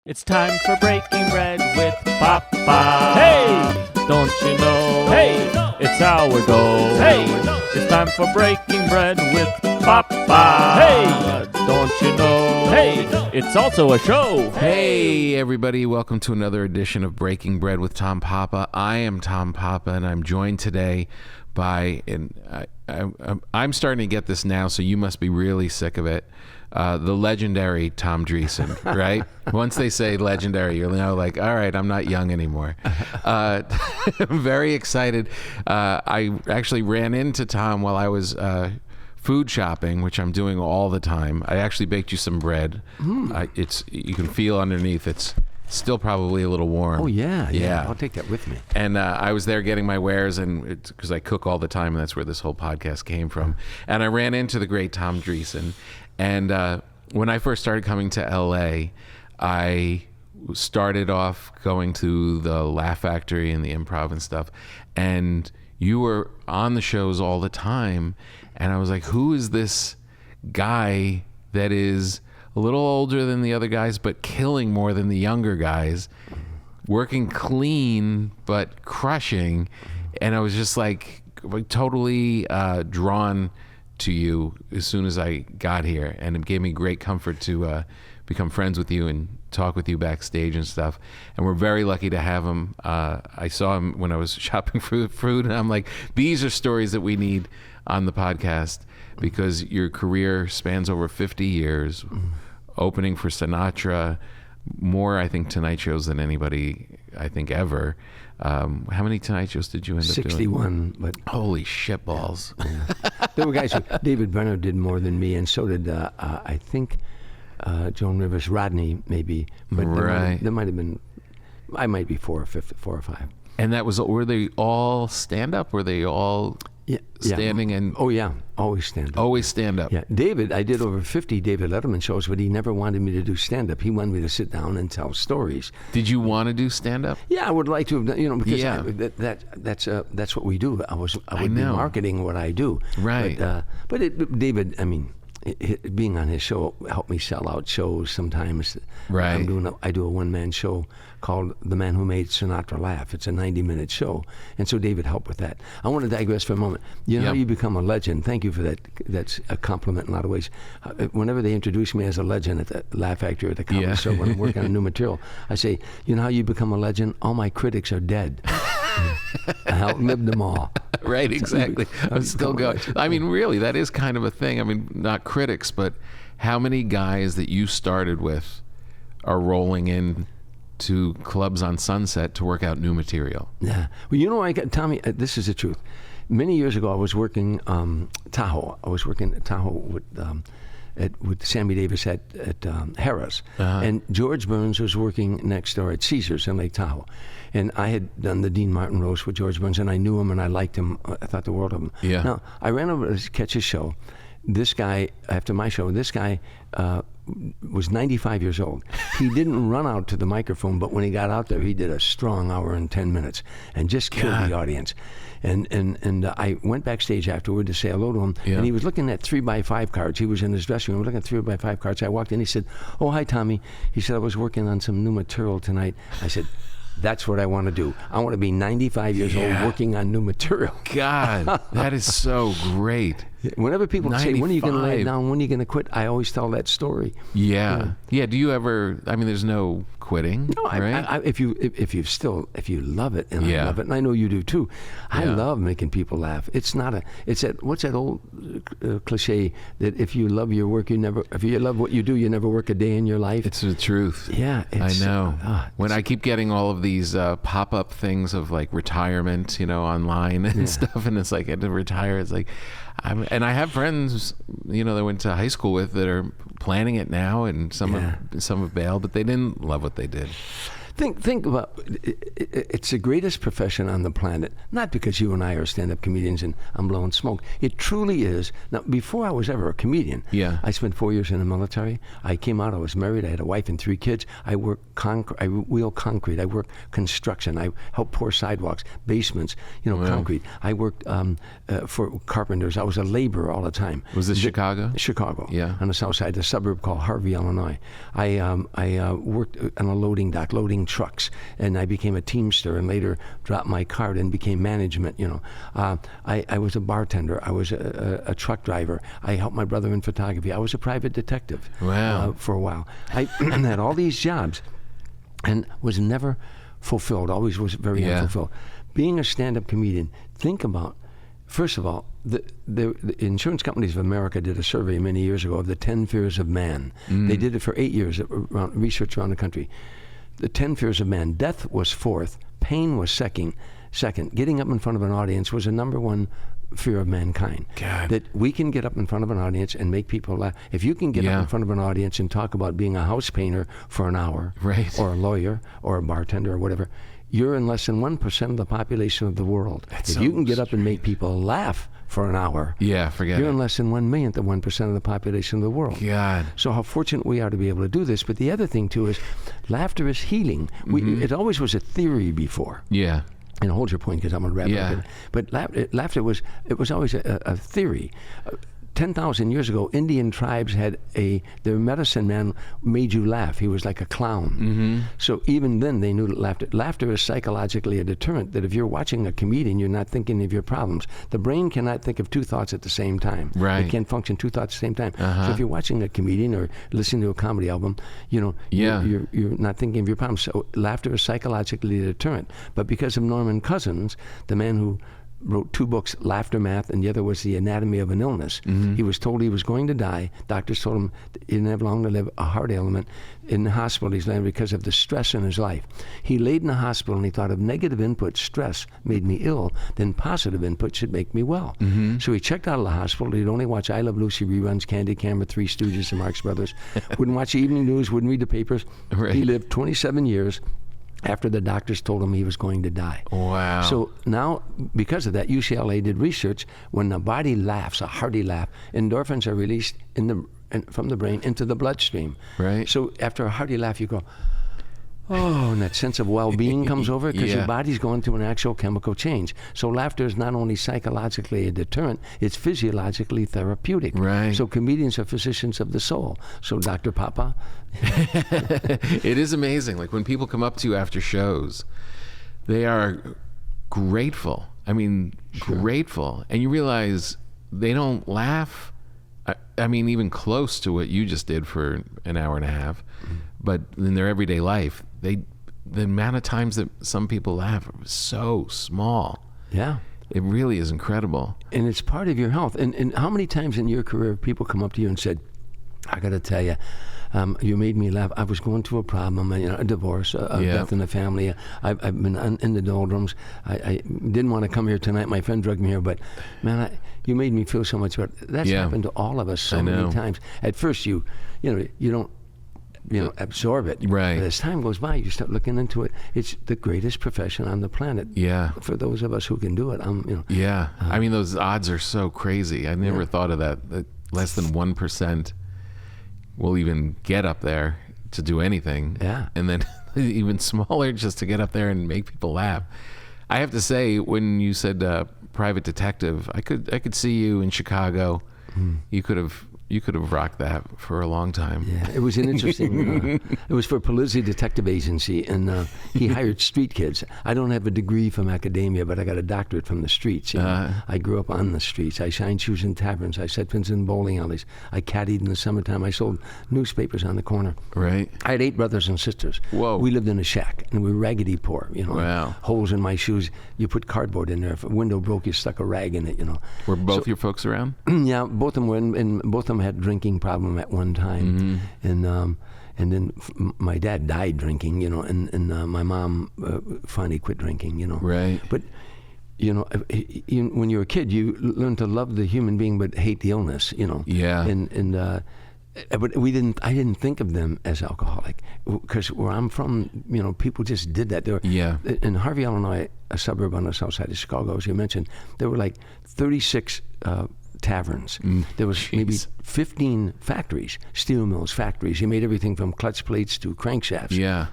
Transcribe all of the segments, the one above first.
It's time for breaking bread with Papa. Hey, don't you know? Hey, it's sourdough. Hey, it's time for breaking bread with Papa. Hey, don't you know? Hey, it's also a show. Hey, everybody, welcome to another edition of Breaking Bread with Tom Papa. I am Tom Papa, and I'm joined today by, and I'm starting to get this now, so you must be really sick of it. The legendary Tom Dreesen, right? Once they say legendary, you're now like, all right, I'm not young anymore. I'm very excited. I actually ran into Tom while I was food shopping, which I'm doing all the time. I actually baked you some bread. You can feel underneath. It's still probably a little warm. Oh, yeah. I'll take that with me. And I was there getting my wares, and because I cook all the time, and that's where this whole podcast came from. And I ran into the great Tom Dreesen. And when I first started coming to LA, I started off going to the Laugh Factory and the Improv and stuff. And you were on the shows all the time. And I was like, who is this guy that is a little older than the other guys, but killing more than the younger guys, working clean, but crushing? And I was just like totally drawn to you as soon as I got here, and it gave me great comfort to become friends with you and talk with you backstage and stuff. And we're very lucky to have him. I saw him when I was shopping for food, and I'm like, these are stories that we need on the podcast, because your career spans over 50 years, opening for Sinatra, more, I think, Tonight shows than anybody, I think, ever. How many Tonight shows did you end up doing? 61, but holy shitballs. Yeah. There were guys who, David Brenner did more than me, and so did, I think, Joan Rivers, Rodney, maybe. But right. There might have been, I might be four or five. And that was, were they all stand-up? Were they all standing? And oh, yeah, always stand-up. Always stand-up. Yeah, David, I did over 50 David Letterman shows, but he never wanted me to do stand-up. He wanted me to sit down and tell stories. Did you want to do stand-up? Yeah, I would like to have done, because that's what we do. I would be marketing what I do. Right. But David, I mean, being on his show helped me sell out shows sometimes. Right. I do a one-man show called The Man Who Made Sinatra Laugh. It's a 90-minute show. And so David helped with that. I want to digress for a moment. You know how you become a legend. Thank you for that. That's a compliment in a lot of ways. Whenever they introduce me as a legend at the Laugh Factory or at the comedy show when I'm working on new material, I say, you know how you become a legend? All my critics are dead. I outlived them all. Right, exactly. I'm still going. I mean, really, that is kind of a thing. I mean, not critics, but how many guys that you started with are rolling in to clubs on Sunset to work out new material? Yeah. Well, you know, Tommy, this is the truth. Many years ago, I was working Tahoe. I was working at Tahoe with Sammy Davis at Harrah's. And George Burns was working next door at Caesars in Lake Tahoe. And I had done the Dean Martin roast with George Burns, and I knew him and I liked him. I thought the world of him. Yeah. Now, I ran over to catch his show. This guy, after my show, was 95 years old. He didn't run out to the microphone, but when he got out there, he did a strong hour and 10 minutes and just killed the audience. And I went backstage afterward to say hello to him, and he was looking at 3x5 cards. He was in his dressing room looking at 3x5 cards. I walked in, he said, "Oh, hi, Tommy." He said, "I was working on some new material tonight." I said, "That's what I want to do. I want to be 95 years old working on new material." God, that is so great. Whenever people say, "When are you going to lay it down? When are you going to quit?" I always tell that story. Yeah. Do you ever? I mean, there's no quitting. No, right? If you love it, and I love it, and I know you do too. I love making people laugh. It's that what's that old cliche that if you love your work, if you love what you do, you never work a day in your life. It's the truth. Yeah, I know. When I keep getting all of these pop-up things of like retirement, online and stuff, and it's like I had to retire. It's like. And I have friends, that I went to high school with that are planning it now, and some have bailed, but they didn't love what they did. Think about it's the greatest profession on the planet. Not because you and I are stand-up comedians and I'm blowing smoke. It truly is. Now, before I was ever a comedian, I spent 4 years in the military. I came out. I was married. I had a wife and 3 kids. I worked I wheel concrete. I worked construction. I helped pour sidewalks, basements. Concrete. I worked for carpenters. I was a laborer all the time. Was this Chicago? Chicago. Yeah. On the south side, a suburb called Harvey, Illinois. I worked on a loading dock, loading trucks, and I became a teamster and later dropped my card and became management. I was a bartender. I was a truck driver. I helped my brother in photography. I was a private detective for a while. I had all these jobs and was never fulfilled, always was very unfulfilled. Being a stand-up comedian, think about, first of all, the Insurance Companies of America did a survey many years ago of the 10 fears of man. They did it for 8 years, research around the country. The 10 fears of man. Death was 4th. Pain was second. Getting up in front of an audience was the number 1 fear of mankind. God. That we can get up in front of an audience and make people laugh. If you can get up in front of an audience and talk about being a house painter for an hour, or a lawyer, or a bartender, or whatever, you're in less than 1% of the population of the world. If you can get up and make people laugh for an hour, you're in less than 1/1,000,000th of 1% of the population of the world. God. So how fortunate we are to be able to do this. But the other thing too is, laughter is healing. It always was a theory before. Yeah. And hold your point because I'm going to wrap it up. But laughter was always a theory. 10,000 years ago, Indian tribes had their medicine man made you laugh. He was like a clown. So even then, they knew that laughter is psychologically a deterrent, that if you're watching a comedian, you're not thinking of your problems. The brain cannot think of 2 thoughts at the same time. Right. It can't function 2 thoughts at the same time. So if you're watching a comedian or listening to a comedy album, you're not thinking of your problems. So laughter is psychologically a deterrent. But because of Norman Cousins, the man who wrote 2 books, Laughter Math, and the other was The Anatomy of an Illness. He was told he was going to die. Doctors told him he didn't have long to live, a heart ailment. In the hospital, he's laying because of the stress in his life. He laid in the hospital and he thought, if negative input, stress, made me ill, then positive input should make me well. So he checked out of the hospital. He'd only watch I Love Lucy reruns, Candid Camera, Three Stooges, and Marx Brothers. Wouldn't watch the evening news, wouldn't read the papers. Right. He lived 27 years. After the doctors told him he was going to die. Wow. So now, because of that, UCLA did research. When the body laughs, a hearty laugh, endorphins are released from the brain into the bloodstream. Right. So after a hearty laugh, you go, oh, and that sense of well-being comes over because your body's going through an actual chemical change. So laughter is not only psychologically a deterrent, it's physiologically therapeutic. Right. So comedians are physicians of the soul. So Dr. Papa. It is amazing. Like when people come up to you after shows, they are grateful. I mean, grateful. And you realize they don't laugh. I mean, even close to what you just did for an hour and a half. But in their everyday life, the amount of times that some people laugh are so small. Yeah. It really is incredible. And it's part of your health. And how many times in your career have people come up to you and said, I got to tell you, you made me laugh. I was going through a problem, a divorce, a death in the family. I've been in the doldrums. I didn't want to come here tonight. My friend drugged me here, but man, you made me feel so much better. That's happened to all of us so many times. At first, you don't absorb it. Right. But as time goes by, you start looking into it. It's the greatest profession on the planet. Yeah. For those of us who can do it, Yeah. I mean, those odds are so crazy. I never thought of that less than 1% will even get up there to do anything. Yeah. And then even smaller just to get up there and make people laugh. I have to say, when you said private detective, I could see you in Chicago. You could have rocked that for a long time. Yeah, it was an interesting. It was for Polizzi Detective Agency, and he hired street kids. I don't have a degree from academia, but I got a doctorate from the streets. I grew up on the streets. I shined shoes in taverns. I set pins in bowling alleys. I caddied in the summertime. I sold newspapers on the corner. Right. I had 8 brothers and sisters. Whoa. We lived in a shack, and we were raggedy poor. Wow. Holes in my shoes. You put cardboard in there. If a window broke, you stuck a rag in it. Were both your folks around? Yeah, both of them were, and both of them had a drinking problem at one time, and then my dad died drinking, and my mom finally quit drinking, Right. But when you're a kid, you learn to love the human being but hate the illness, Yeah. And But I didn't think of them as alcoholic, because where I'm from, people just did that. In Harvey, Illinois, a suburb on the south side of Chicago, as you mentioned, there were like 36 taverns. There was maybe 15 factories, steel mills, factories. You made everything from clutch plates to crankshafts. Yeah.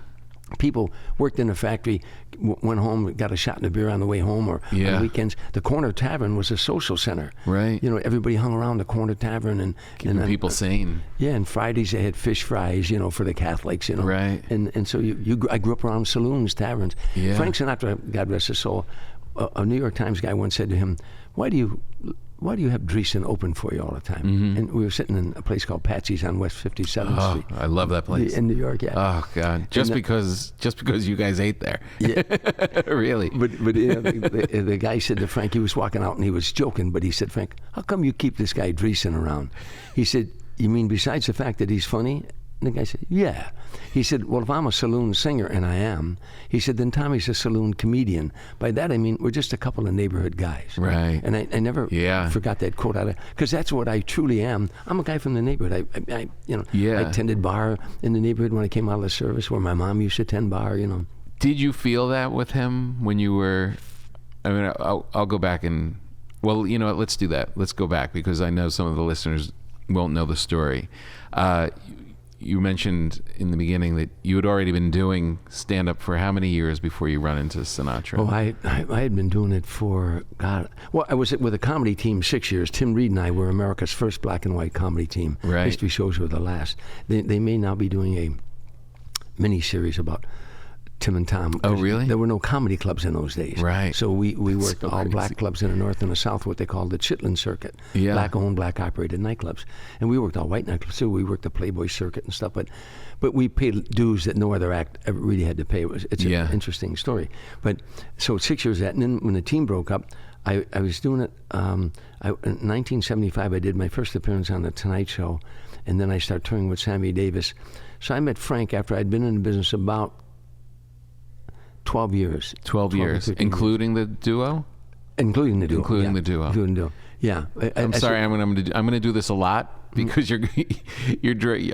People worked in a factory, went home, got a shot in the beer on the way home, or on weekends. The corner tavern was a social center. Right. Everybody hung around the corner tavern and keeping people sane. Yeah, and Fridays they had fish fries, for the Catholics, Right. And so I grew up around saloons, taverns. Yeah. Frank Sinatra, God rest his soul, a New York Times guy once said to him, "Why do you have Dreesen open for you all the time?" And we were sitting in a place called Patsy's on West 57th Street. I love that place. In New York, yeah. Oh, God. Just because you guys ate there. Yeah. Really. But the guy said to Frank, he was walking out and he was joking, but he said, "Frank, how come you keep this guy Dreesen around?" He said, "You mean besides the fact that he's funny?" And the guy said, "Yeah." He said, "Well, if I'm a saloon singer," and I am, he said, "then Tommy's a saloon comedian." By that I mean we're just a couple of neighborhood guys. Right. And I never forgot that quote out of, because that's what I truly am. I'm a guy from the neighborhood. I attended bar in the neighborhood when I came out of the service, where my mom used to attend bar. Did you feel that with him when you were? I mean, I'll go back and, well, let's do that. Let's go back, because I know some of the listeners won't know the story. You mentioned in the beginning that you had already been doing stand-up for how many years before you run into Sinatra? Oh, I had been doing it for, God. Well, I was with a comedy team 6 years. Tim Reed and I were America's first black and white comedy team. Right. History shows were the last. They may now be doing a mini-series about Tim and Tom. Oh, really? There were no comedy clubs in those days. Right. So we worked So all crazy. black clubs in the north and the south, what they called the Chitlin circuit. Yeah. Black-owned, black-operated nightclubs. And we worked all white nightclubs too. We worked the Playboy circuit and stuff. But we paid dues that no other act ever really had to pay. It's an interesting story. But so 6 years of that, and then when the team broke up, I was doing it. In 1975, I did my first appearance on The Tonight Show, and then I started touring with Sammy Davis. So I met Frank after I'd been in the business about 12 years. 12 years, including the duo? Including the duo. Including the duo. Including the duo. Yeah. I'm sorry. I'm going to do this a lot, because you're.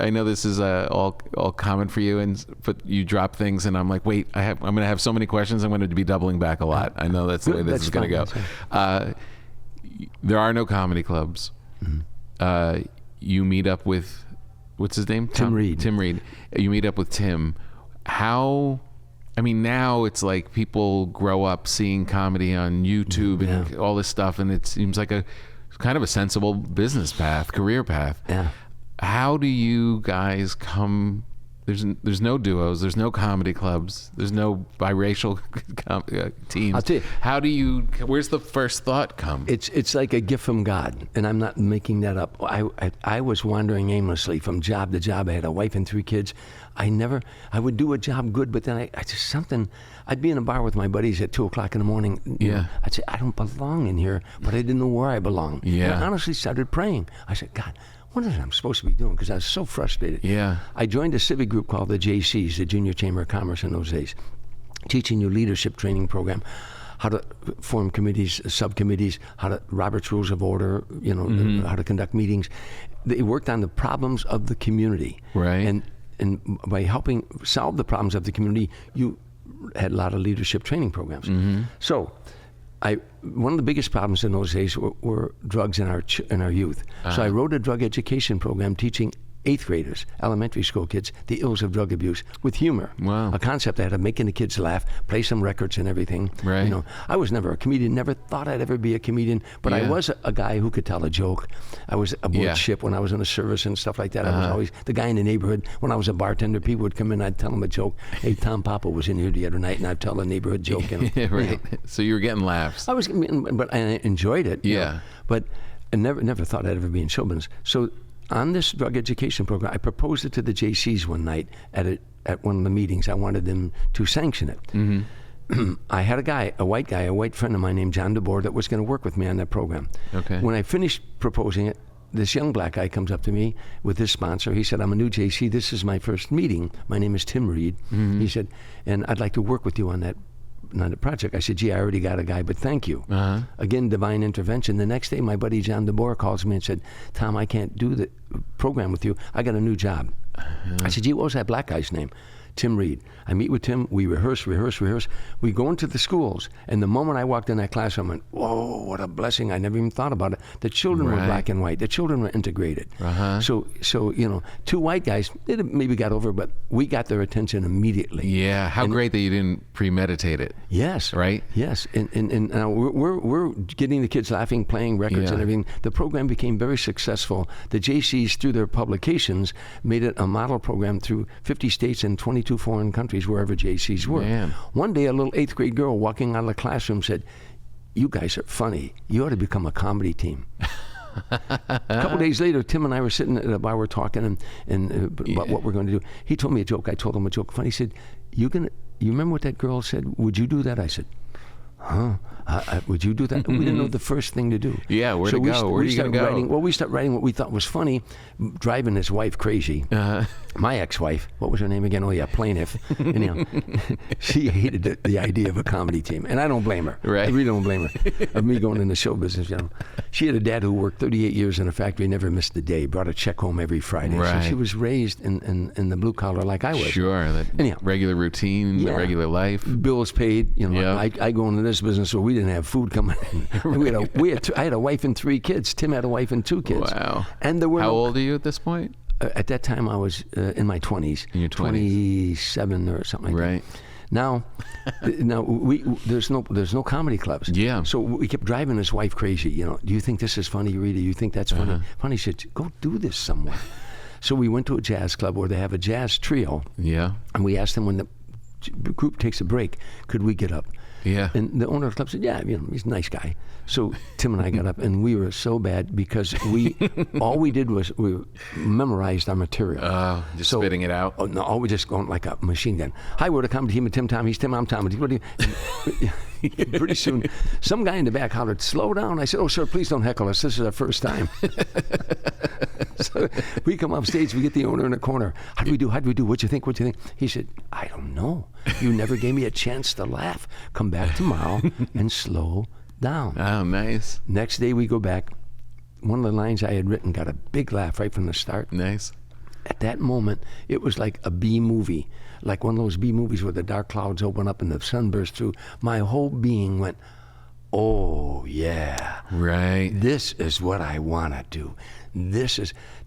I know this is all common for you, but you drop things, and I'm like, wait, I'm going to have so many questions. I'm going to be doubling back a lot. I know that's the way this is going to go. There are no comedy clubs. You meet up with, what's his name? Tim Reed. Tim Reed. You meet up with Tim. How? I mean, now it's like people grow up seeing comedy on YouTube and all this stuff, and it seems like a kind of a sensible business path, career path. Yeah. How do you guys come? There's no duos, there's no comedy clubs, there's no biracial teams. I'll tell you. How do you? Where's the first thought come? It's like a gift from God, and I'm not making that up. I was wandering aimlessly from job to job. I had a wife and 3 kids. I would do a job good, but then I just something. I'd be in a bar with my buddies at 2:00 in the morning. I'd say, I don't belong in here, but I didn't know where I belonged. Yeah. And I honestly started praying. I said, God, what is it I'm supposed to be doing? Because I was so frustrated. Yeah. I joined a civic group called the JCs, the Junior Chamber of Commerce in those days, teaching you leadership training program, how to form committees, subcommittees, Robert's Rules of Order, how to conduct meetings. They worked on the problems of the community. Right. And by helping solve the problems of the community, you had a lot of leadership training programs. So one of the biggest problems in those days were drugs in our youth. So I wrote a drug education program teaching 8th graders, elementary school kids, the ills of drug abuse with humor. Wow. A concept I had of making the kids laugh, play some records and everything. Right. I was never a comedian, never thought I'd ever be a comedian, but I was a guy who could tell a joke. I was aboard ship when I was in the service and stuff like that. I was always the guy in the neighborhood. When I was a bartender, people would come in, I'd tell them a joke. Hey, Tom Papa was in here the other night, and I'd tell a neighborhood joke. Right. So you were getting laughs. But I enjoyed it. Yeah. But I never thought I'd ever be in show business. So on this drug education program, I proposed it to the JCs one night at one of the meetings. I wanted them to sanction it. I had a white friend of mine named John DeBoer that was going to work with me on that program. Okay. When I finished proposing it, this young black guy comes up to me with his sponsor. He said, I'm a new JC. This is my first meeting. My name is Tim Reed. He said, and I'd like to work with you on that not a project. I said, gee, I already got a guy, but thank you. Again, divine intervention. The next day, my buddy John DeBoer calls me and said, Tom, I can't do the program with you. I got a new job. I said, gee, what was that black guy's name? Tim Reed. I meet with Tim. We rehearse. We go into the schools. And the moment I walked in that classroom, I went, whoa, what a blessing. I never even thought about it. The children were black and white. The children were integrated. So, two white guys, they maybe got over, but we got their attention immediately. Yeah. How great that you didn't premeditate it. Yes. Right? Yes. And now we're getting the kids laughing, playing records and everything. The program became very successful. The JCs, through their publications, made it a model program through 50 states and 22 foreign countries, wherever JCs were. Man. One day, a little 8th grade girl walking out of the classroom said, you guys are funny. You ought to become a comedy team. A couple days later, Tim and I were sitting at a bar, we're talking about what we're going to do. He told me a joke. I told him a joke. Funny. He said, you remember what that girl said? Would you do that? I said, huh? Would you do that? We didn't know the first thing to do. Yeah, where to go? Where are you going to go? We started writing what we thought was funny, driving his wife crazy. My ex-wife, what was her name again? Oh, yeah, Plaintiff. Anyhow, she hated the idea of a comedy team, and I don't blame her. Right. I really don't blame her. Of me going into show business, She had a dad who worked 38 years in a factory, never missed a day, brought a check home every Friday. Right. So she was raised in the blue collar like I was. Sure. That regular routine, the regular life. Bills paid. I go into this business, so we didn't have food coming in. I had a wife and 3 kids. Tim had a wife and 2 kids. Wow. And there were How old are you at this point? At that time, I was in my 20s. In your 20s. 27 or something like right. that. Now, there's no comedy clubs. Yeah. So we kept driving his wife crazy. Do you think this is funny, Rita? You think that's funny? Funny. She said, go do this somewhere. So we went to a jazz club where they have a jazz trio. Yeah. And we asked them, when the group takes a break, could we get up? Yeah. And the owner of the club said, yeah, he's a nice guy. So Tim and I got up, and we were so bad because all we did was we memorized our material. Just spitting it out? Oh, no, all we just going like a machine gun. Hi, we're the comedy team of Tim Tom. He's Tim, I'm Tom. Pretty soon, some guy in the back hollered, slow down. I said, oh, sir, please don't heckle us. This is our first time. So we come off stage, we get the owner in the corner. How'd we do? What'd you think? He said, I don't know. You never gave me a chance to laugh. Come back tomorrow and slow down. Oh, nice. Next day we go back. One of the lines I had written got a big laugh right from the start. Nice. At that moment, it was like a B movie, like one of those B movies where the dark clouds open up and the sun bursts through. My whole being went, oh, yeah. Right. This is what I want to do.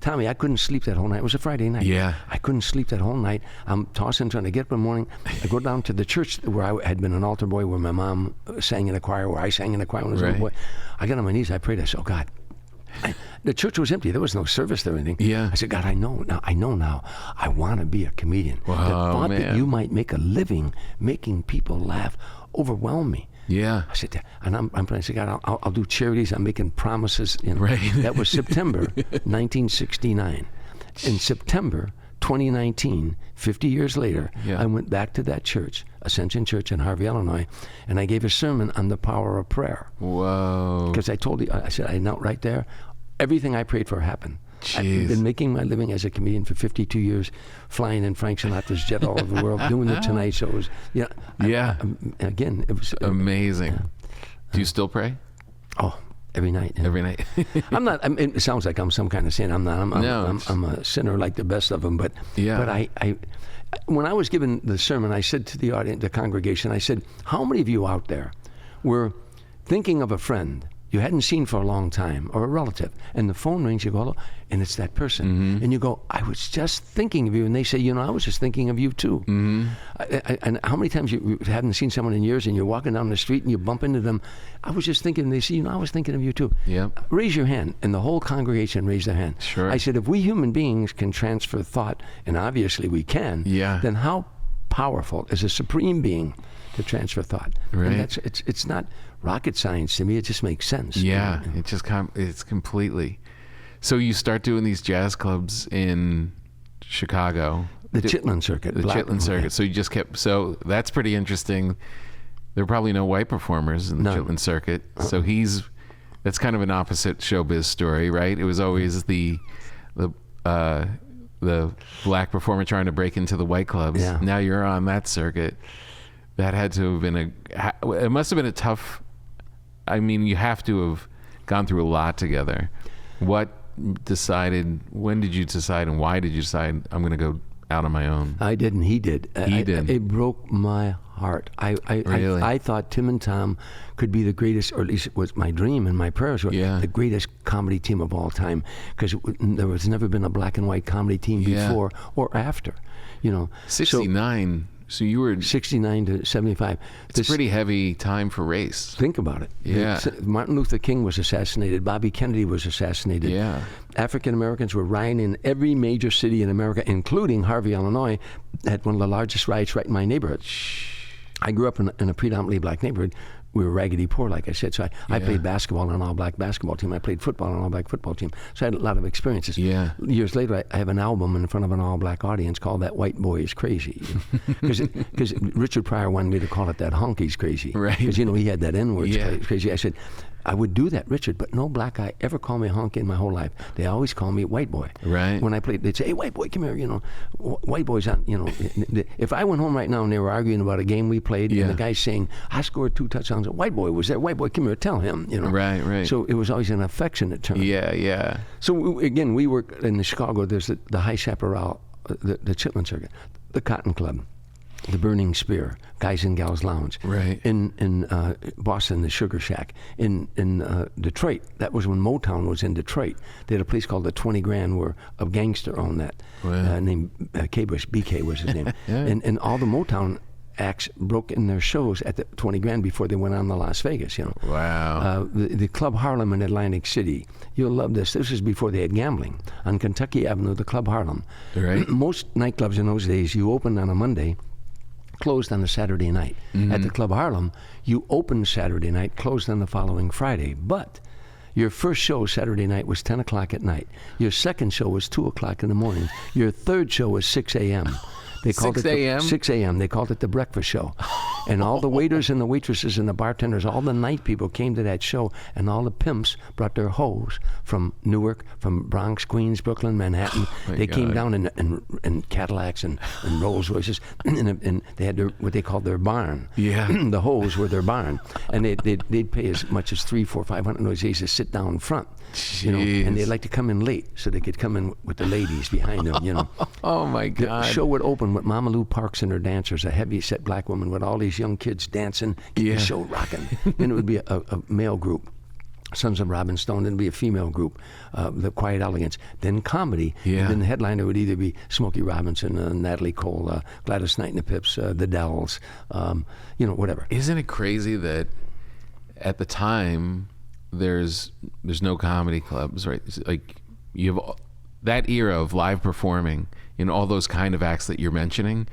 Tommy, I couldn't sleep that whole night. It was a Friday night. Yeah. I couldn't sleep that whole night. I'm tossing, trying to get up in the morning. I go down to the church where I had been an altar boy, where my mom sang in a choir, where I sang in a choir when I was a little boy. I got on my knees. I prayed. I said, oh, God. The church was empty. There was no service there or anything. Yeah. I said, God, I know now. I want to be a comedian. Wow, the thought man. that you might make a living making people laugh overwhelmed me. Yeah. I said, and I'm praying. I said, God, I'll do charities. I'm making promises. Right. That was September 1969. In September 2019, 50 years later, I went back to that church, Ascension Church in Harvey, Illinois, and I gave a sermon on the power of prayer. Whoa. Because I said, I knelt right there. Everything I prayed for happened. Jeez. I've been making my living as a comedian for 52 years, flying in Frank Sinatra's jet all over the world, doing the Tonight Shows. Again, it was amazing. Do you still pray? Oh, every night. Yeah. Every night. It sounds like I'm some kind of saint. I'm not. I'm a sinner like the best of them. But I when I was given the sermon, I said to the audience, the congregation, I said, how many of you out there were thinking of a friend you hadn't seen for a long time, or a relative, and the phone rings, you go, hello, and it's that person. And you go, I was just thinking of you. And they say, I was just thinking of you too. And how many times you haven't seen someone in years and you're walking down the street and you bump into them, I was just thinking, and they say, I was thinking of you too. Yeah. Raise your hand. And the whole congregation raised their hand. Sure. I said, if we human beings can transfer thought, and obviously we can, then how powerful is a supreme being to transfer thought? Right. And it's not rocket science to me. It just makes sense. Yeah, it's completely. So you start doing these jazz clubs in Chicago. The Chitlin Circuit. The Chitlin Circuit. So you just so that's pretty interesting. There are probably no white performers in the Chitlin Circuit. So that's kind of an opposite showbiz story, right? It was always the black performer trying to break into the white clubs. Yeah. Now you're on that circuit. That had to have been it must have been a tough, I mean, you have to have gone through a lot together. When did you decide, and why did you decide I'm going to go out on my own? I didn't. He did. He did. It broke my heart. Really? I thought Tim and Tom could be the greatest, or at least it was my dream and my prayers were the greatest comedy team of all time, because there was never been a black and white comedy team before or after. 69. So you were 69 to 75. It's a pretty heavy time for race. Think about it. Yeah. Martin Luther King was assassinated. Bobby Kennedy was assassinated. Yeah. African Americans were rioting in every major city in America, including Harvey, Illinois, had one of the largest riots right in my neighborhood. I grew up in a predominantly black neighborhood. We were raggedy poor, like I said. So I played basketball on an all-black basketball team. I played football on an all-black football team. So I had a lot of experiences. Yeah. Years later, I have an album in front of an all-black audience called That White Boy is Crazy. Because Richard Pryor wanted me to call it That Honky's Crazy. Right. Because, he had that N-word crazy. I said, I would do that, Richard, but no black guy ever called me honky in my whole life. They always call me white boy. Right. When I played, they'd say, hey, white boy, come here, white boy's on, If I went home right now and they were arguing about a game we played, and the guy's saying, I scored 2 touchdowns, white boy was there, white boy, come here, tell him, Right. So it was always an affectionate term. Yeah. So again, we work in Chicago, there's the High Chaparral, the Chitlin Circuit, the Cotton Club, the Burning Spear, Guys and Gals Lounge. Right. In Boston, the Sugar Shack. In Detroit, that was when Motown was in Detroit. They had a place called the 20 Grand where a gangster owned that, named K-Bush, BK was his name. And all the Motown acts broke in their shows at the 20 Grand before they went on to Las Vegas, Wow. The Club Harlem in Atlantic City. You'll love this. This is before they had gambling. On Kentucky Avenue, the Club Harlem. Right. Most nightclubs in those days, you opened on a Monday, closed on a Saturday night. At the Club Harlem, you opened Saturday night, closed on the following Friday. But your first show Saturday night was 10 o'clock at night. Your second show was 2 o'clock in the morning. Your third show was 6 a.m. They called 6 it a.m.? 6 a.m. They called it the breakfast show. And all the waiters and the waitresses and the bartenders, all the night people came to that show, and all the pimps brought their hoes from Newark, from Bronx, Queens, Brooklyn, Manhattan. They came down in Cadillacs and Rolls Royces, and they had what they called their barn. Yeah. The hoes were their barn. And they'd pay as much as $300, $400, $500 those days to sit down front. And they'd like to come in late so they could come in with the ladies behind them, Oh my God. The show would open with Mama Lou Parks and her dancers, a heavy-set black woman with all these young kids dancing, get the show rocking. Then it would be a male group, Sons of Robin Stone. Then it would be a female group, the Quiet Elegance. Then comedy. Yeah. And then the headliner would either be Smokey Robinson, Natalie Cole, Gladys Knight and the Pips, the Dells, whatever. Isn't it crazy that at the time there's no comedy clubs, right? It's like you have that era of live performing, all those kind of acts that you're mentioning.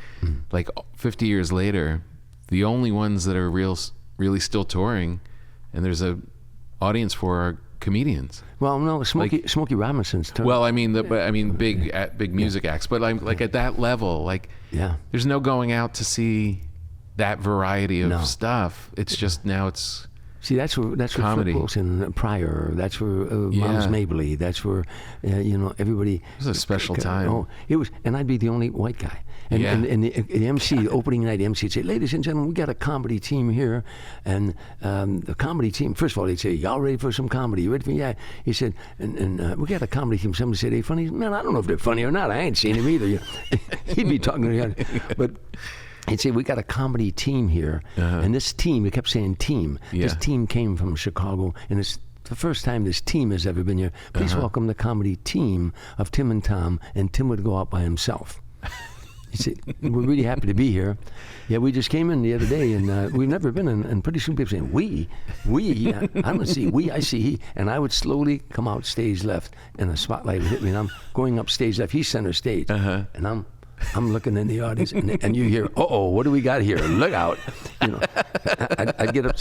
Like 50 years later, the only ones that are really still touring and there's a audience for are comedians. Well, no, Smokey Robinson's turn. Well, I mean big music acts, but like at that level, there's no going out to see that variety of stuff. It's just now it's. See, that's where comedy. Flip Wilson, Pryor, that's where Miles Mabley, that's where, everybody. It was a special time. Oh, it was, and I'd be the only white guy. And the MC, the opening night MC would say, ladies and gentlemen, we got a comedy team here. And the comedy team, first of all, they'd say, y'all ready for some comedy? You ready for Yeah. He said, and we got a comedy team. Somebody said, they funny? Man, I don't know if they're funny or not. I ain't seen them either. He'd be talking to me. But he'd say, we got a comedy team here. And this team, he kept saying team. This team came from Chicago, and it's the first time this team has ever been here. Please welcome the comedy team of Tim and Tom, and Tim would go out by himself. He said, we're really happy to be here. Yeah, we just came in the other day, and we've never been in, and pretty soon people saying, we, I don't see we, I see he. And I would slowly come out stage left, and the spotlight would hit me, and I'm going up stage left. He's center stage, and I'm looking in the audience, and you hear, uh-oh, what do we got here? Look out. I'd get up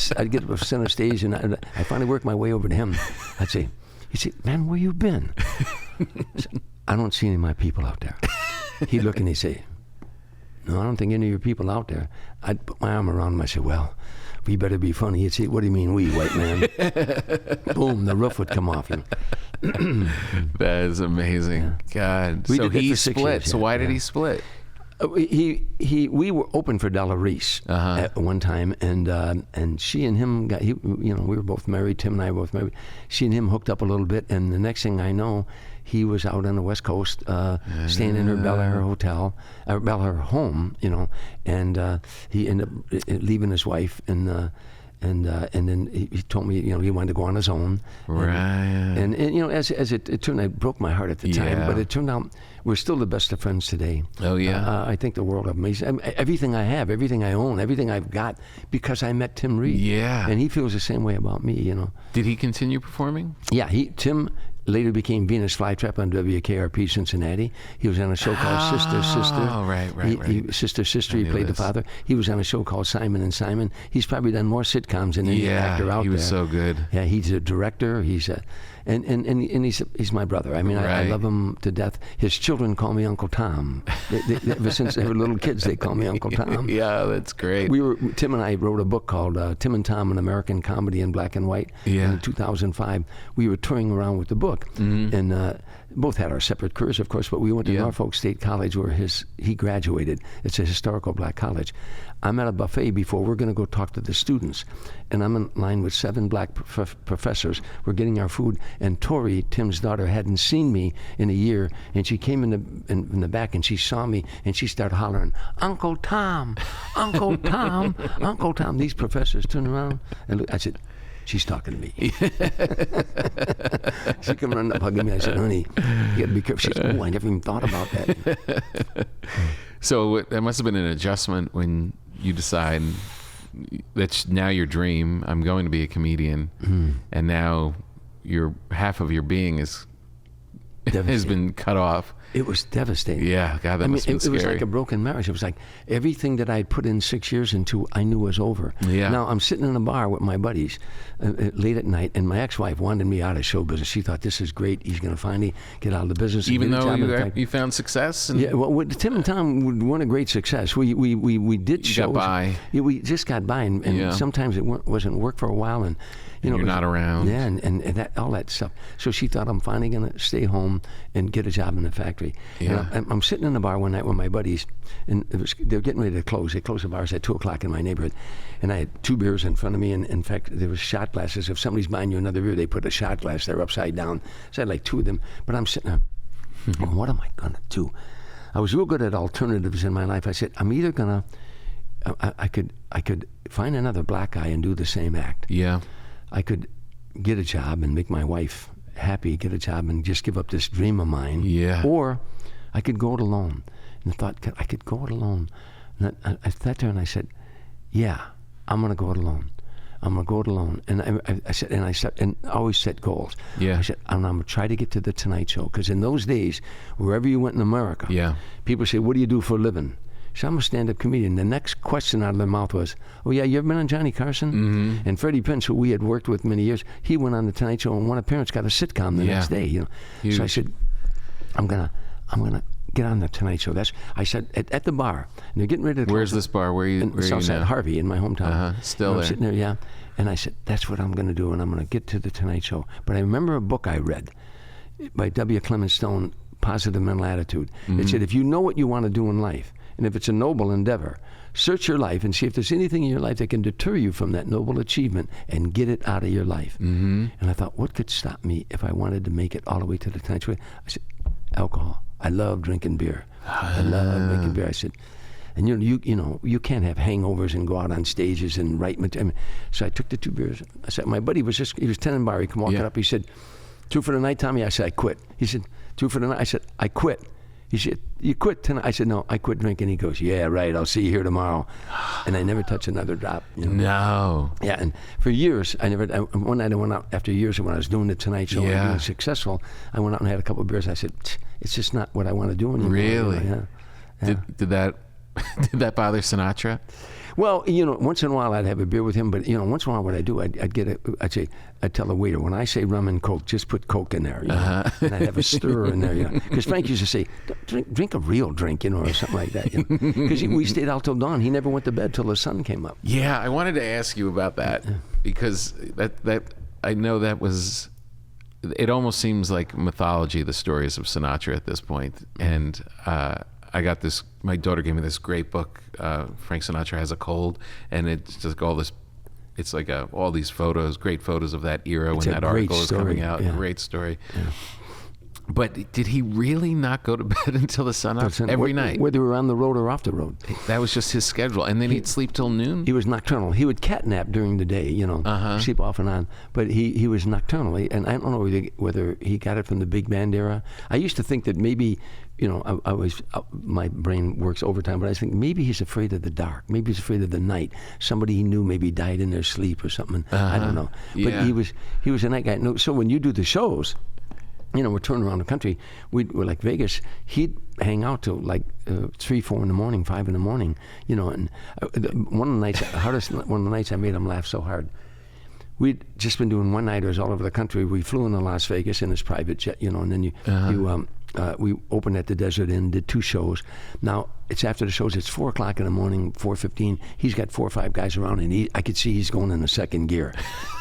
center stage, and I finally worked my way over to him. I'd say, he'd say, man, where you been? I don't see any of my people out there. He'd look and he'd say, no, I don't think any of your people out there. I'd put my arm around him. I said, well, we better be funny. He'd say, what do you mean we, white man? Boom, the roof would come off. That is amazing. God. We So did that he for 6 split. years, So why did he split? We were open for Della Reese at one time, and she and him got, we were both married. Tim and I were both married. She and him hooked up a little bit, and the next thing I know, he was out on the West Coast, staying in her Bel Air hotel, Bel Air home, and he ended up leaving his wife, and then he told me, he wanted to go on his own. Right. And as it turned out, it broke my heart at the time, but it turned out we're still the best of friends today. Oh, yeah. I think the world of me. Everything I have, everything I own, everything I've got, because I met Tim Reed. Yeah. And he feels the same way about me, Did he continue performing? Yeah, Tim later became Venus Flytrap on WKRP Cincinnati. He was on a show called Sister. Oh, right. Sister. He played the father. He was on a show called Simon and Simon. He's probably done more sitcoms than any actor out there. He was so good. Yeah, he's a director. He's he's my brother. I mean, I love him to death. His children call me Uncle Tom. Ever since they were little kids, they call me Uncle Tom. Yeah, that's great. Tim and I wrote a book called Tim and Tom, an American Comedy in Black and White. Yeah. In 2005, we were touring around with the book, and both had our separate careers, of course. But we went to Norfolk State College, where he graduated. It's a historical black college. I'm at a buffet before. We're going to go talk to the students, and I'm in line with 7 black professors. We're getting our food, and Tori, Tim's daughter, hadn't seen me in a year, and she came in the back, and she saw me, and she started hollering, "Uncle Tom, Uncle Tom, Uncle Tom." These professors turned around, and I said, "She's talking to me." She came running up, hugging me. I said, "Honey, you got to be careful." She said, "Oh, I never even thought about that." So that must have been an adjustment when you decide that's now your dream. I'm going to be a comedian, and now half of your being has been cut off. It was devastating. Yeah, God, that must have been scary. It was like a broken marriage. It was like everything that I'd put in 6 years into, I knew was over. Yeah. Now, I'm sitting in a bar with my buddies late at night, and my ex-wife wanted me out of show business. She thought, this is great. He's going to finally get out of the business. Even though you found success? Yeah, well, Tim and Tom weren't a great success. We did shows. Got by. Yeah, we just got by, and sometimes it wasn't work for a while, and you're not around. Yeah, and that, all that stuff. So she thought, I'm finally going to stay home and get a job in the factory. Yeah. And I'm sitting in the bar one night with my buddies, and they were getting ready to close. They closed the bars at 2 o'clock in my neighborhood, and I had 2 beers in front of me, and in fact, there was shot glasses. If somebody's buying you another beer, they put a shot glass there upside down. So I had like 2 of them, but I'm sitting there, going, what am I going to do? I was real good at alternatives in my life. I said, I'm either going to, I could find another black guy and do the same act. Yeah. I could get a job and make my wife happy, get a job and just give up this dream of mine. Yeah. Or I could go it alone. And I thought, I could go it alone. And I sat there and I said, yeah, I'm going to go it alone. I'm going to go it alone. And I said, and I always set goals. Yeah. I said, I'm going to try to get to the Tonight Show. Because in those days, wherever you went in America, people say, what do you do for a living? So I'm a stand-up comedian. The next question out of their mouth was, oh, yeah, you ever been on Johnny Carson? Mm-hmm. And Freddie Prinze, who we had worked with many years, he went on the Tonight Show, and one appearance got a sitcom the next day. Huge. So I said, I'm gonna get on the Tonight Show. I said at the bar, and they're getting ready to. Where's this bar? Where are you Southside now? Harvey, in my hometown. Still and there. I'm sitting there, yeah. And I said, that's what I'm going to do, and I'm going to get to the Tonight Show. But I remember a book I read by W. Clement Stone, Positive Mental Attitude. Mm-hmm. It said, if you know what you want to do in life, and if it's a noble endeavor, search your life and see if there's anything in your life that can deter you from that noble achievement and get it out of your life. Mm-hmm. And I thought, what could stop me if I wanted to make it all the way to the Tonight Show? I said, alcohol. I love drinking beer. I love drinking beer. I said, and you can't have hangovers and go out on stages and write material. So I took the 2 beers. I said, my buddy was he was Tenenbaum. He come walking up. He said, 2 for the night, Tommy? I said, I quit. He said, 2 for the night? I said, I quit. He said, you quit tonight? I said, no, I quit drinking. He goes, yeah, right, I'll see you here tomorrow. And I never touched another drop. No. Yeah, and for years, one night I went out, after years when I was doing the Tonight Show and being successful, I went out and had a couple of beers. I said, it's just not what I want to do anymore. Really? Yeah. Did that bother Sinatra? Well, once in a while I'd have a beer with him, but once in a while what I do, I'd tell the waiter, when I say rum and Coke, just put Coke in there, and I'd have a stir in there, because Frank used to say, drink a real drink, or something like that, because we stayed out till dawn. He never went to bed till the sun came up. Yeah, I wanted to ask you about that, because that I know that was, it almost seems like mythology, the stories of Sinatra at this point, and I got this. My daughter gave me this great book. Frank Sinatra Has a Cold, and it's just all this. It's like all these photos, great photos of that era when that article was coming out. Yeah. Great story. Yeah. But did he really not go to bed until the sun up every night? Whether we were on the road or off the road. That was just his schedule. And then he'd sleep till noon? He was nocturnal. He would catnap during the day, sleep off and on. But he was nocturnally, and I don't know whether he got it from the big band era. I used to think that maybe, I was my brain works overtime, but I think maybe he's afraid of the dark. Maybe he's afraid of the night. Somebody he knew maybe died in their sleep or something. I don't know. But he was a night guy. No, so when you do the shows, we're touring around the country. We're like Vegas. He'd hang out till like 3, 4 in the morning, 5 in the morning. And one of the nights I made him laugh so hard. We'd just been doing one-nighters all over the country. We flew into Las Vegas in his private jet, and then we opened at the Desert Inn, did 2 shows. Now it's after the shows. It's 4 o'clock in the morning, 4:15. He's got 4 or 5 guys around, and I could see he's going in the second gear,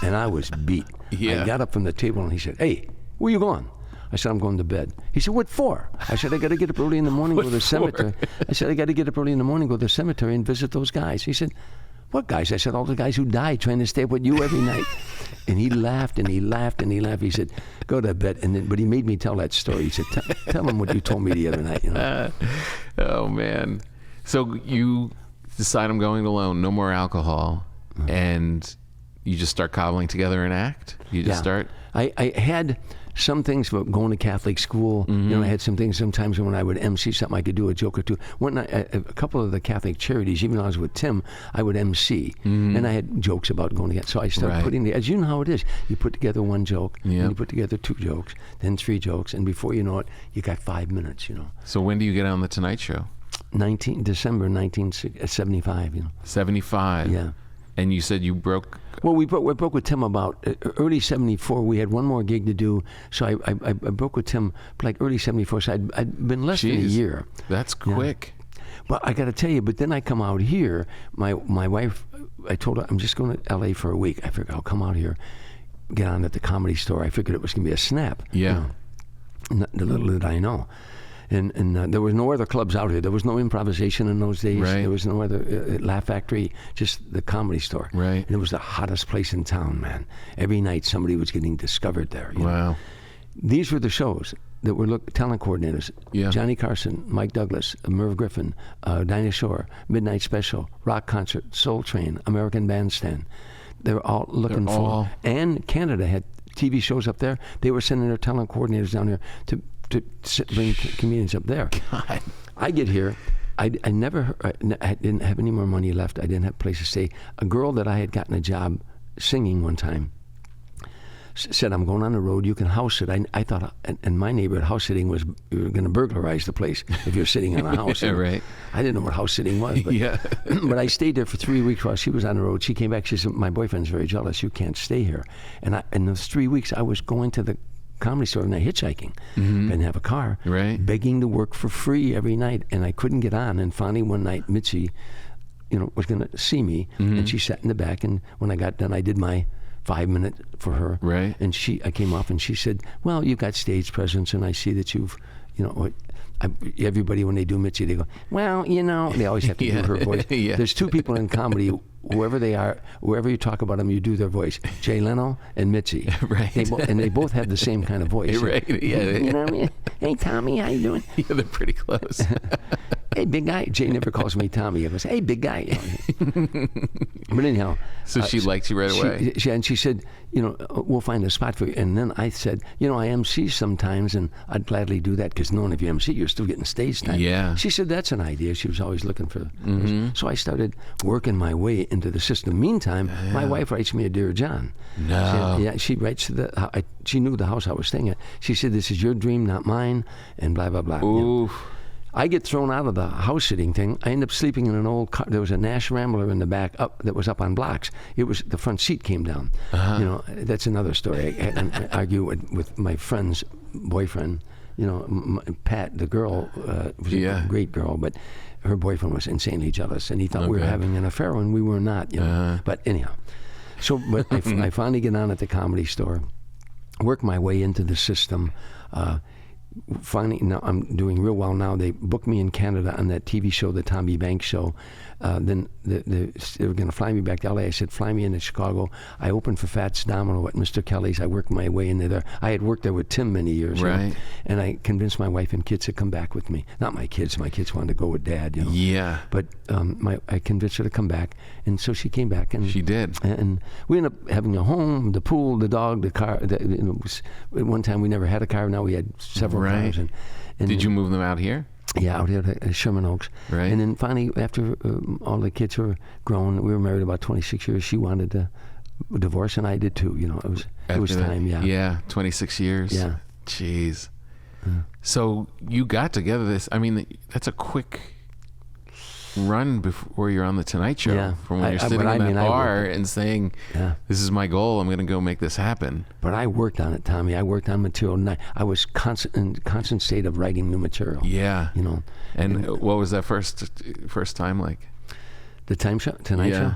and I was beat. Yeah. I got up from the table and he said, "Hey, where you going?" I said, "I'm going to bed." He said, "What for?" I said, "I got to get up early in the morning, go to the cemetery." I said, "I got to get up early in the morning, go to the cemetery and visit those guys." He said, "What guys?" I said, "All the guys who died trying to stay up with you every night." And he laughed and he laughed and he laughed. He said, "Go to bed." But he made me tell that story. He said, "Tell him what you told me the other night." Oh, man. So you decide, I'm going alone, no more alcohol, and you just start cobbling together an act? You just start? I had some things about going to Catholic school. I had some things sometimes when I would MC something, I could do a joke or two. One night, a couple of the Catholic charities, even though I was with Tim, I would MC. And I had jokes about going to get. So I started putting, as you know how it is, you put together one joke, and you put together 2 jokes, then 3 jokes, and before you know it, you got 5 minutes, So when do you get on The Tonight Show? December 1975, 75? Yeah. And you said you broke... Well, we broke with Tim about early 74. We had one more gig to do, so I broke with Tim like early 74. So I'd been less than a year. That's quick. Yeah. But I got to tell you, but then I come out here. My wife, I told her, I'm just going to L.A. for a week. I figured I'll come out here, get on at the Comedy Store. I figured it was going to be a snap. Yeah. The little did I know. And there was no other clubs out here. There was no improvisation in those days. Right. There was no other Laugh Factory, just the Comedy Store. Right. And it was the hottest place in town, man. Every night somebody was getting discovered there. You know? These were the shows that were talent coordinators. Yeah. Johnny Carson, Mike Douglas, Merv Griffin, Dinah Shore, Midnight Special, Rock Concert, Soul Train, American Bandstand. They were all looking for. And Canada had TV shows up there. They were sending their talent coordinators down here to bring comedians up there. God. I get here. I didn't have any more money left. I didn't have a place to stay. A girl that I had gotten a job singing one time said, "I'm going on the road. You can house sit." I thought, in my neighborhood, house sitting was, you were going to burglarize the place if you're sitting on a house. Right. I didn't know what house sitting was. But, but I stayed there for 3 weeks while she was on the road. She came back. She said, "My boyfriend's very jealous. You can't stay here." And in those 3 weeks, I was going to the Comedy Store and hitchhiking. Didn't have a car. Right. Begging to work for free every night, and I couldn't get on. And finally, one night, Mitzi, was going to see me, and she sat in the back. And when I got done, I did my 5 minutes for her. Right. And I came off, and she said, "Well, you've got stage presence, and I see that you've, everybody when they do Mitzi, they go, well, they always have to do her voice. There's 2 people in comedy, whoever they are, whoever you talk about them, you do their voice. Jay Leno and Mitzi. Right. They both have the same kind of voice. Right. Yeah. Hey, Tommy, how you doing? Yeah, they're pretty close. Hey, big guy. Jay never calls me Tommy. He goes, "Hey, big guy." But anyhow. So she liked you right away. And she said, "We'll find a spot for you." And then I said, "I MC sometimes, and I'd gladly do that, because knowing if you MC, you're still getting stage time." Yeah. She said that's an idea. She was always looking for. So I started working my way into the system. Meantime, my wife writes me a Dear John. No. She writes she knew the house I was staying at. She said, "This is your dream, not mine," and blah blah blah. Ooh. I get thrown out of the house sitting thing. I end up sleeping in an old car. There was a Nash Rambler in the back that was up on blocks. It was, the front seat came down. That's another story. I argue with my friend's boyfriend. Pat, the girl, was a great girl, but her boyfriend was insanely jealous, and he thought we were having an affair when we were not. But anyhow, but I finally get on at the Comedy Store, work my way into the system. finally, now I'm doing real well now. They booked me in Canada on that TV show, the Tommy Banks show. Then they were going to fly me back to LA. I said, fly me into Chicago. I opened for Fats Domino at Mr. Kelly's. I worked my way into there. I had worked there with Tim many years. Right. You know, and I convinced my wife and kids to come back with me. Not my kids. My kids wanted to go with Dad, you know. Yeah. But I convinced her to come back. And so she came back. And She did. And we ended up having a home, the pool, the dog, the car. At one time, we never had a car. Now we had several cars. And Did you move them out here? Yeah, out here at Sherman Oaks. Right. And then finally, after all the kids were grown, we were married about 26 years. She wanted a divorce, and I did too. You know, it was time. Yeah. Yeah, 26 years. Yeah. Jeez. So you got together this. I mean, that's a quick run before you're on the Tonight Show. Yeah. From when you're sitting in that bar and saying, Yeah. "This is my goal. I'm going to go make this happen." But I worked on it, Tommy. I worked on material. And I was in constant state of writing new material. Yeah. You know. And what was that first time like? The Tonight Show.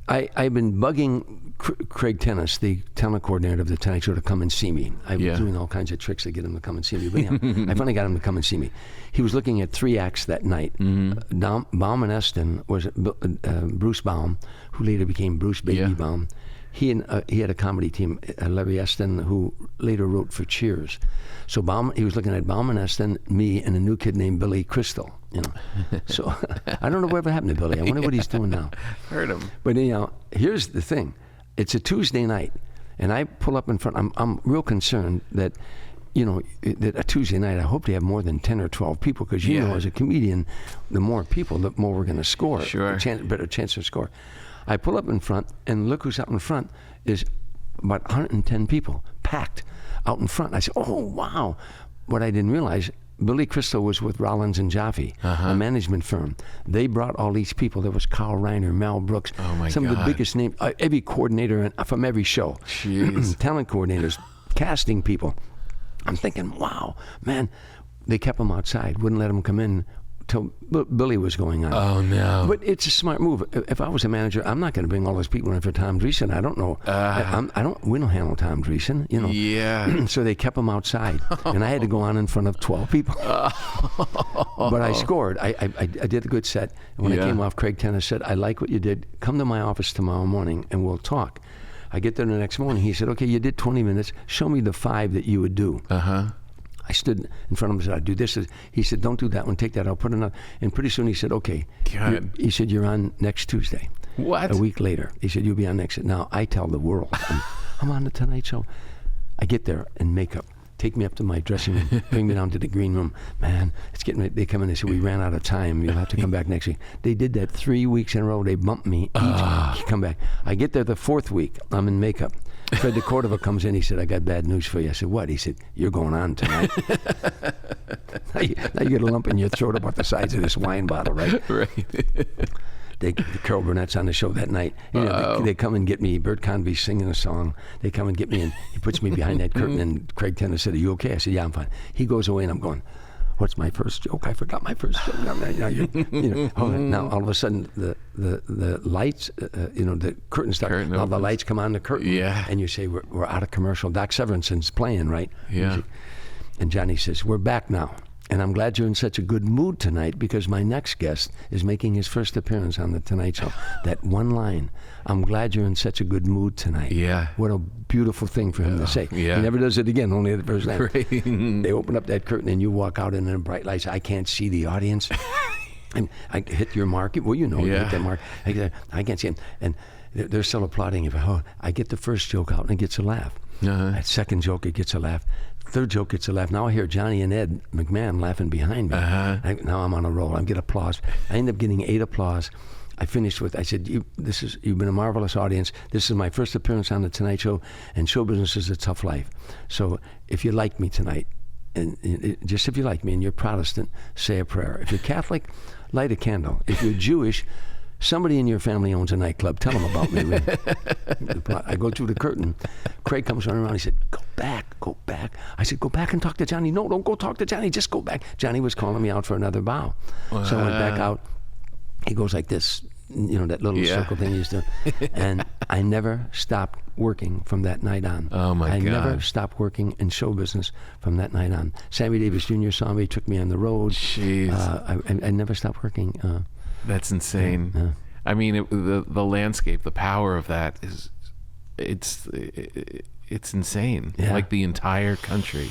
I've been bugging Craig Tennis, the talent coordinator of the Tonight Show, to come and see me. I was doing all kinds of tricks to get him to come and see me. But yeah, I finally got him to come and see me. He was looking at 3 acts that night. Baum and Eston was Bruce Baum, who later became Bruce Baby Baum. He had a comedy team, Larry Eston, who later wrote for Cheers. So he was looking at Baum and Eston, me, and a new kid named Billy Crystal. You know, so I don't know whatever happened to Billy. I wonder what he's doing now. Heard him. But here's the thing: it's a Tuesday night, and I pull up in front. I'm real concerned that, that a Tuesday night, I hope to have more than 10 or 12 people, because you know, as a comedian, the more people, the more we're going to score. Sure. Better chance to score. I pull up in front, and look who's out in front is about 110 people, packed out in front. I said, "Oh wow!" What I didn't realize, Billy Crystal was with Rollins and Jaffe, a management firm. They brought all these people. There was Carl Reiner, Mel Brooks, some of the biggest names, every coordinator from every show, talent coordinators, casting people. I'm thinking, wow, man, they kept them outside, wouldn't let them come in till Billy was going on. Oh no! But it's a smart move. If I was a manager, I'm not going to bring all those people in for Tom Dreesen. I don't know. We don't handle Tom Dreesen. You know. Yeah. So they kept him outside, and I had to go on in front of 12 people. But I scored. I did a good set. And when I came off, Craig Tennis said, "I like what you did. Come to my office tomorrow morning, and we'll talk." I get there the next morning. He said, "Okay, you did 20 minutes. Show me the 5 that you would do." I stood in front of him and said, "I'd do this." He said, "Don't do that one. Take that. I'll put another." And pretty soon he said, "Okay." He said, "You're on next Tuesday." What? A week later. He said, "You'll be on next." Now, I tell the world, I'm on the Tonight Show. I get there in makeup. Take me up to my dressing room. Bring me down to the green room. Man, it's getting ready. They come in and say, "We ran out of time. You'll have to come back next week." They did that 3 weeks in a row. They bumped me each. Come back. I get there the 4th week. I'm in makeup. Fred DeCordova comes in. He said, "I got bad news for you." I said, "What?" He said, "You're going on tonight." now you get a lump in your throat about the size of this wine bottle, right? Right. Carol Burnett's on the show that night. They come and get me. Bert Convey's singing a song. They come and get me, and he puts me behind that curtain. And Craig Tennis said, "Are you okay?" I said, "Yeah, I'm fine." He goes away, and I'm going, "What's my first joke? I forgot my first joke." Now all of a sudden the lights, the curtain starts. Now the lights come on the curtain, and you say, we're out of commercial. Doc Severinson's playing, right? Yeah. And Johnny says, "We're back now. And I'm glad you're in such a good mood tonight, because my next guest is making his first appearance on the Tonight Show." That one line, "I'm glad you're in such a good mood tonight." Yeah. What a beautiful thing for him to say. Yeah. He never does it again, only the first time. Right. They open up that curtain and you walk out in the bright lights. I can't see the audience. And I hit your mark. Well, you hit that mark. I can't see him. And they're still applauding. I get the first joke out and it gets a laugh. That second joke, it gets a laugh. Third joke gets a laugh. Now I hear Johnny and Ed McMahon laughing behind me. Now I'm on a roll. I get applause. I end up getting 8 applause. I finished with, I said, "You've been a marvelous audience. This is my first appearance on the Tonight Show, and show business is a tough life. So if you like me tonight, and just if you like me, and you're Protestant, say a prayer. If you're Catholic, light a candle. If you're Jewish, somebody in your family owns a nightclub. Tell them about me." I go through the curtain. Craig comes running around. He said, Go back. I said, "Go back and talk to Johnny." "No, don't go talk to Johnny. Just go back." Johnny was calling me out for another bow. So I went back out. He goes like this, that little circle thing he's doing. And I never stopped working from that night on. Oh, my I God. never stopped working in show business from that night on. Sammy Davis Jr. saw me, took me on the road. Jeez. I never stopped working. That's insane. Yeah. I mean, the landscape, the power of that is, it's insane. Yeah. Like the entire country.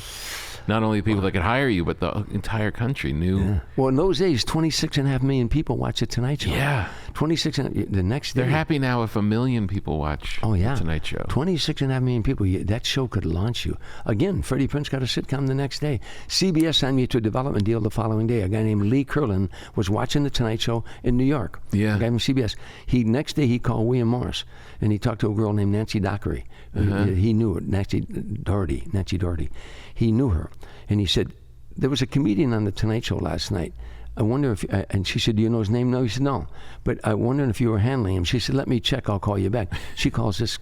Not only the people that could hire you, but the entire country knew. Yeah. Well, in those days, 26.5 million people watched The Tonight Show. Yeah. 26, the next day. They're happy now if 1 million people watch Oh, yeah. The Tonight Show. 26.5 million people. That show could launch you. Again, Freddie Prinze got a sitcom the next day. CBS signed me to a development deal the following day. A guy named Lee Curlin was watching The Tonight Show in New York. Yeah. A guy from CBS. Next day, he called William Morris, and he talked to a girl named Nancy Dockery. He knew it, Nancy Doherty. He knew her. And he said, there was a comedian on The Tonight Show last night. I wonder if, and she said, do you know his name? No. He said, no. But I wondered if you were handling him. She said, let me check. I'll call you back. She calls this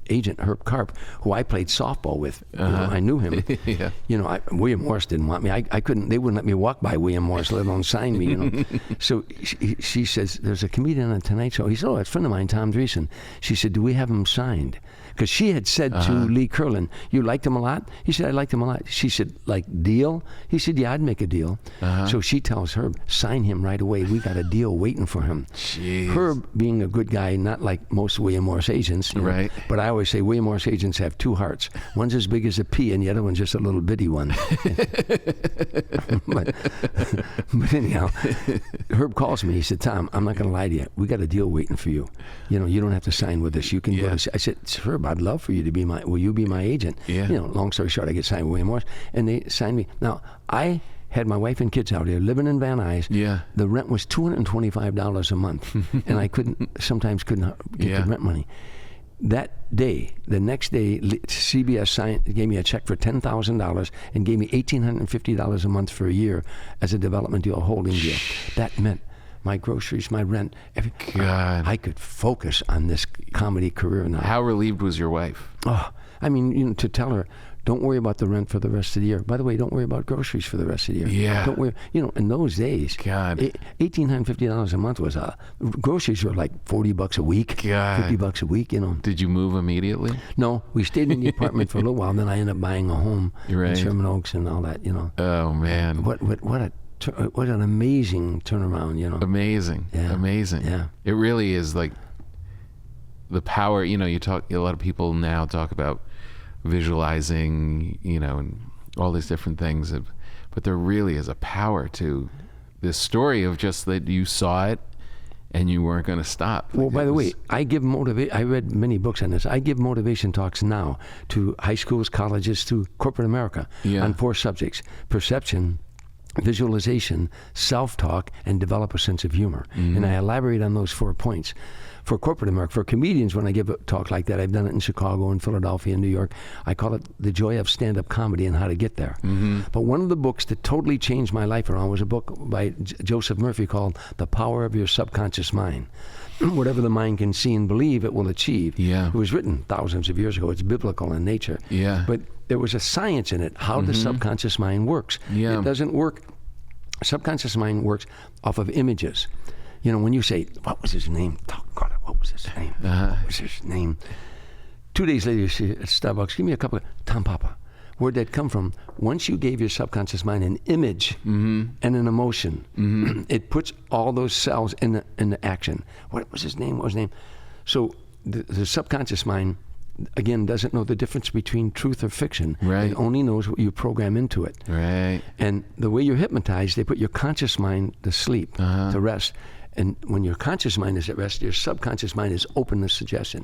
agent, Herb Karp, who I played softball with. You know, I knew him. Yeah. You know, William Morris didn't want me. I couldn't, they wouldn't let me walk by William Morris, let alone sign me, you know. So she says, there's a comedian on The Tonight Show. He said, oh, it's a friend of mine, Tom Dreesen. She said, do we have him signed? Because she had said to Lee Curlin, you liked him a lot? He said, I liked him a lot. She said, like, deal? He said, yeah, I'd make a deal. So she tells Herb, sign him right away. We got a deal waiting for him. Jeez. Herb, being a good guy, not like most William Morris agents. You know, Right. but I always say William Morris agents have two hearts. One's as big as a pea, and the other one's just a little bitty one. but anyhow, Herb calls me. He said, Tom, I'm not going to lie to you. We got a deal waiting for you. You know, you don't have to sign with us. You can go to... I said, Herb, I'd love for you to be will you be my agent? Yeah. You know, long story short, I get signed with William Morris, and they signed me. Now, I had my wife and kids out here living in Van Nuys. Yeah. The rent was $225 a month, and I sometimes couldn't get the rent money. That day, the next day, CBS gave me a check for $10,000 and gave me $1,850 a month for a year as a development deal, a holding deal. That meant my groceries, my rent. God. I could focus on this comedy career now. How relieved was your wife? Oh, I mean, you know, to tell her, don't worry about the rent for the rest of the year. By the way, don't worry about groceries for the rest of the year. Yeah. Don't worry. You know, in those days, God. $1,850 a month was groceries were like $40 a week, God. $50 a week. You know. Did you move immediately? No, we stayed in the apartment for a little while. And then I ended up buying a home Right. in Sherman Oaks and all that. You know. Oh, man. What an amazing turnaround. You know. Amazing. Yeah. Amazing. Yeah. It really is like the power, you know, a lot of people now talk about visualizing, you know, and all these different things, but there really is a power to this story of just that you saw it and you weren't going to stop. Well, Like, by it the was- way, I give I read many books on this. I give motivation talks now to high schools, colleges, to corporate America on 4 subjects: perception, visualization, self-talk, and develop a sense of humor. And I elaborate on those 4 points. For corporate America, for comedians, when I give a talk like that, I've done it in Chicago and Philadelphia and New York. I call it The Joy of Stand-Up Comedy and How to Get There. But one of the books that totally changed my life around was a book by Joseph Murphy called The Power of Your Subconscious Mind. Whatever the mind can see and believe, it will achieve. Yeah. It was written thousands of years ago. It's biblical in nature. Yeah. But there was a science in it, how the subconscious mind works. Yeah. It doesn't work. Subconscious mind works off of images. You know, when you say, what was his name? God, what was his name? What was his name? 2 days later, you see at Starbucks, give me a couple of Tom Papa. Where'd that come from? Once you gave your subconscious mind an image and an emotion, it puts all those cells into action. What was his name? What was his name? So the subconscious mind, again, doesn't know the difference between truth or fiction. Right. It only knows what you program into it. Right. And the way you're hypnotized, they put your conscious mind to sleep, to rest. And when your conscious mind is at rest, your subconscious mind is open to suggestion.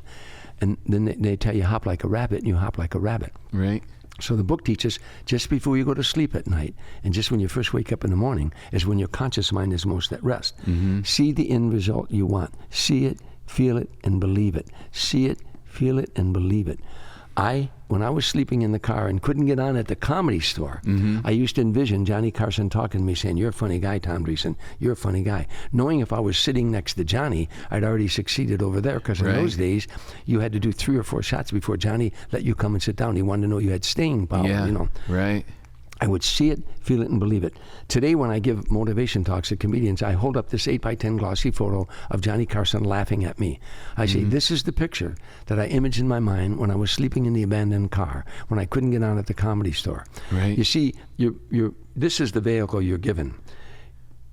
And then they tell you hop like a rabbit, and you hop like a rabbit. Right. So the book teaches just before you go to sleep at night, and just when you first wake up in the morning, is when your conscious mind is most at rest. See the end result you want. See it, feel it, and believe it. See it, feel it, and believe it. When I was sleeping in the car and couldn't get on at the Comedy Store, I used to envision Johnny Carson talking to me saying, you're a funny guy, Tom Dreesen. You're a funny guy. Knowing if I was sitting next to Johnny, I'd already succeeded over there, because in those days, you had to do 3 or 4 shots before Johnny let you come and sit down. He wanted to know you had staying power, you know. Right. I would see it, feel it, and believe it. Today, when I give motivation talks to comedians, I hold up this 8x10 glossy photo of Johnny Carson laughing at me. I say, this is the picture that I imaged in my mind when I was sleeping in the abandoned car, when I couldn't get on at the Comedy Store. Right. You see, this is the vehicle you're given.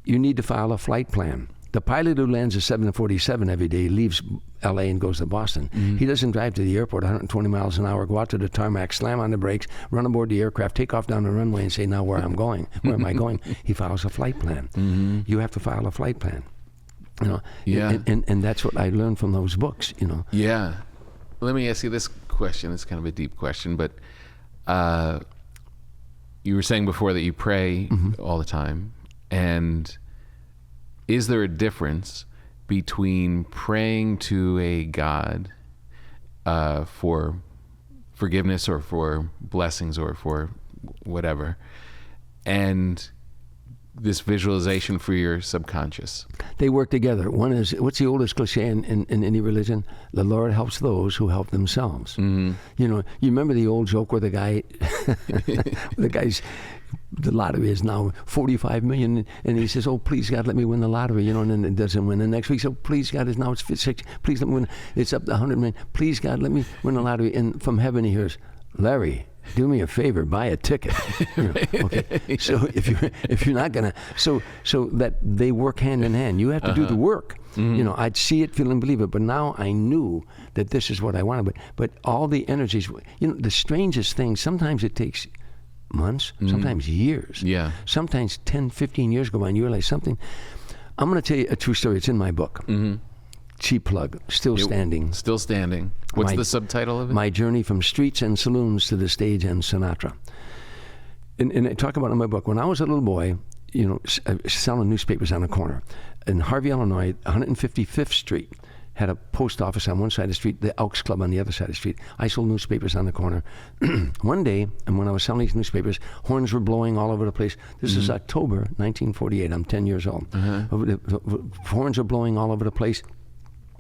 You need to file a flight plan. The pilot who lands a 747 every day leaves L.A. and goes to Boston. He doesn't drive to the airport 120 miles an hour, go out to the tarmac, slam on the brakes, run aboard the aircraft, take off down the runway and say, now where I'm going, where am I going? He files a flight plan. You have to file a flight plan. You know, Yeah. and that's what I learned from those books, you know. Yeah. Let me ask you this question. It's kind of a deep question, but you were saying before that you pray all the time. And is there a difference between praying to a God for forgiveness or for blessings or for whatever, and this visualization for your subconscious? They work together. One is, what's the oldest cliche in any religion? The Lord helps those who help themselves. You know, you remember the old joke where the the lottery is now 45 million, and he says, oh, please God, let me win the lottery, you know, and then it doesn't win. And next week, so please God, now it's 6, please let me win. It's up to 100 million. Please God, let me win the lottery. And from heaven he hears, Larry, do me a favor, buy a ticket. You know, okay. So if you're not gonna, so that they work hand in hand. You have to do the work. You know, I'd see it, feel, and believe it. But now I knew that this is what I wanted. But all the energies, you know, the strangest thing. Sometimes it takes months, sometimes years. Yeah. Sometimes 10, 15 years go by and you realize something. I'm going to tell you a true story. It's in my book. Cheap plug. Still standing. Still standing. What's the subtitle of it? My journey from streets and saloons to the stage and Sinatra. And I talk about it in my book. When I was a little boy, you know, selling newspapers on a corner in Harvey, Illinois, 155th Street. Had a post office on one side of the street, the Elks Club on the other side of the street. I sold newspapers on the corner. One day, and when I was selling these newspapers, horns were blowing all over the place. This is October 1948. I'm 10 years old. Horns are blowing all over the place.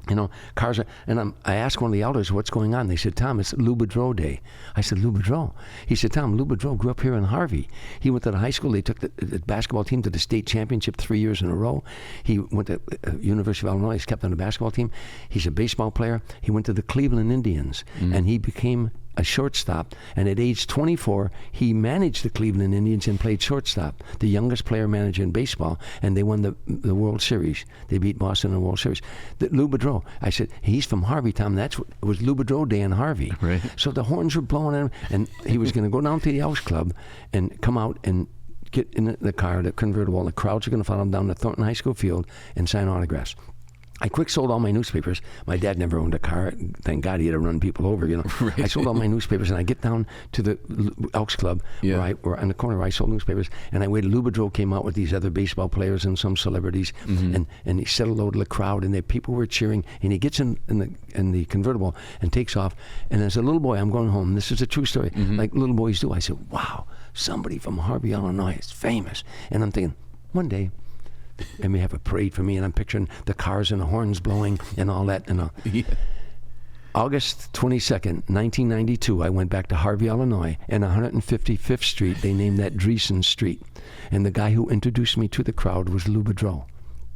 You know, cars are, and I asked one of the elders what's going on. They said, Tom, it's Lou Boudreau Day. I said, Lou Boudreau? He said, Tom, Lou Boudreau grew up here in Harvey. He went to the high school. They took the basketball team to the state championship 3 years in a row. He went to University of Illinois. He's kept on the basketball team. He's a baseball player. He went to the Cleveland Indians, and he became a shortstop. And at age 24, he managed the Cleveland Indians and played shortstop, the youngest player manager in baseball, and they won the World Series. They beat Boston in the World Series. Lou Boudreau, I said, he's from Harvey, Tom. It was Lou Boudreau Day in Harvey. Right. So the horns were blowing at him, and he was going to go down to the Elks Club and come out and get in the car, the convertible. The crowds are going to follow him down to Thornton High School field and sign autographs. I quick sold all my newspapers. My dad never owned a car. Thank God he had to run people over, you know. Right. I sold all my newspapers, and I get down to the Elks Club, where on the corner where I sold newspapers, and I waited. Lou Boudreau came out with these other baseball players and some celebrities, and he said hello to the crowd, and the people were cheering, and he gets in the convertible and takes off. And as a little boy, I'm going home. This is a true story, like little boys do. I said, wow, somebody from Harvey, Illinois is famous. And I'm thinking, one day, and we have a parade for me, and I'm picturing the cars and the horns blowing and all that. And August 22nd, 1992, I went back to Harvey, Illinois, and 155th Street, they named that Dreesen Street. And the guy who introduced me to the crowd was Lou Boudreau.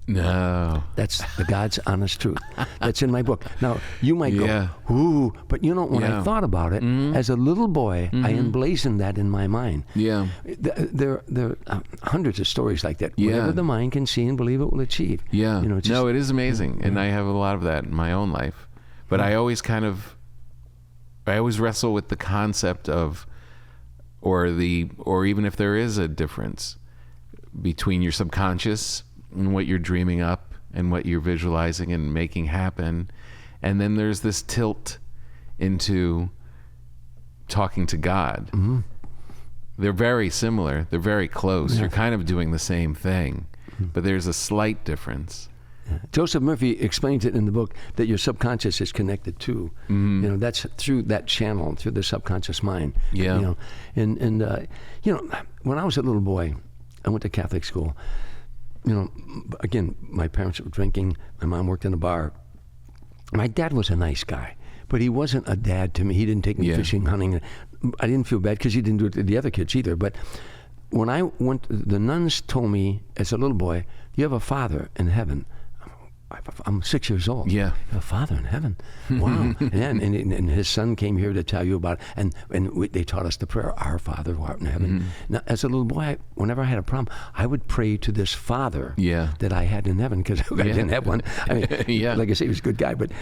No. That's the God's honest truth. That's in my book. Now, you might go, ooh, but you know, when I thought about it, as a little boy, I emblazoned that in my mind. Yeah. There are hundreds of stories like that. Whatever the mind can see and believe, it will achieve. Yeah. You know, no, it is amazing. And I have a lot of that in my own life. But I always wrestle with the concept of, or even if there is a difference between your subconscious and what you're dreaming up and what you're visualizing and making happen. And then there's this tilt into talking to God. They're very similar. They're very close. You're kind of doing the same thing, but there's a slight difference. Joseph Murphy explains it in the book that your subconscious is connected to. You know, that's through that channel, through the subconscious mind. Yeah. You know, and you know, when I was a little boy, I went to Catholic school. You know, again, my parents were drinking. My mom worked in a bar. My dad was a nice guy, but he wasn't a dad to me. He didn't take me fishing, hunting. I didn't feel bad because he didn't do it to the other kids either. But when I went, the nuns told me as a little boy, you have a father in heaven. I'm 6 years old. Yeah. You have a father in heaven. Wow. and his son came here to tell you about it. They taught us the prayer, Our Father who art in heaven. Now, as a little boy, whenever I had a problem, I would pray to this father that I had in heaven, because I didn't have one. I mean, like I say, he was a good guy. But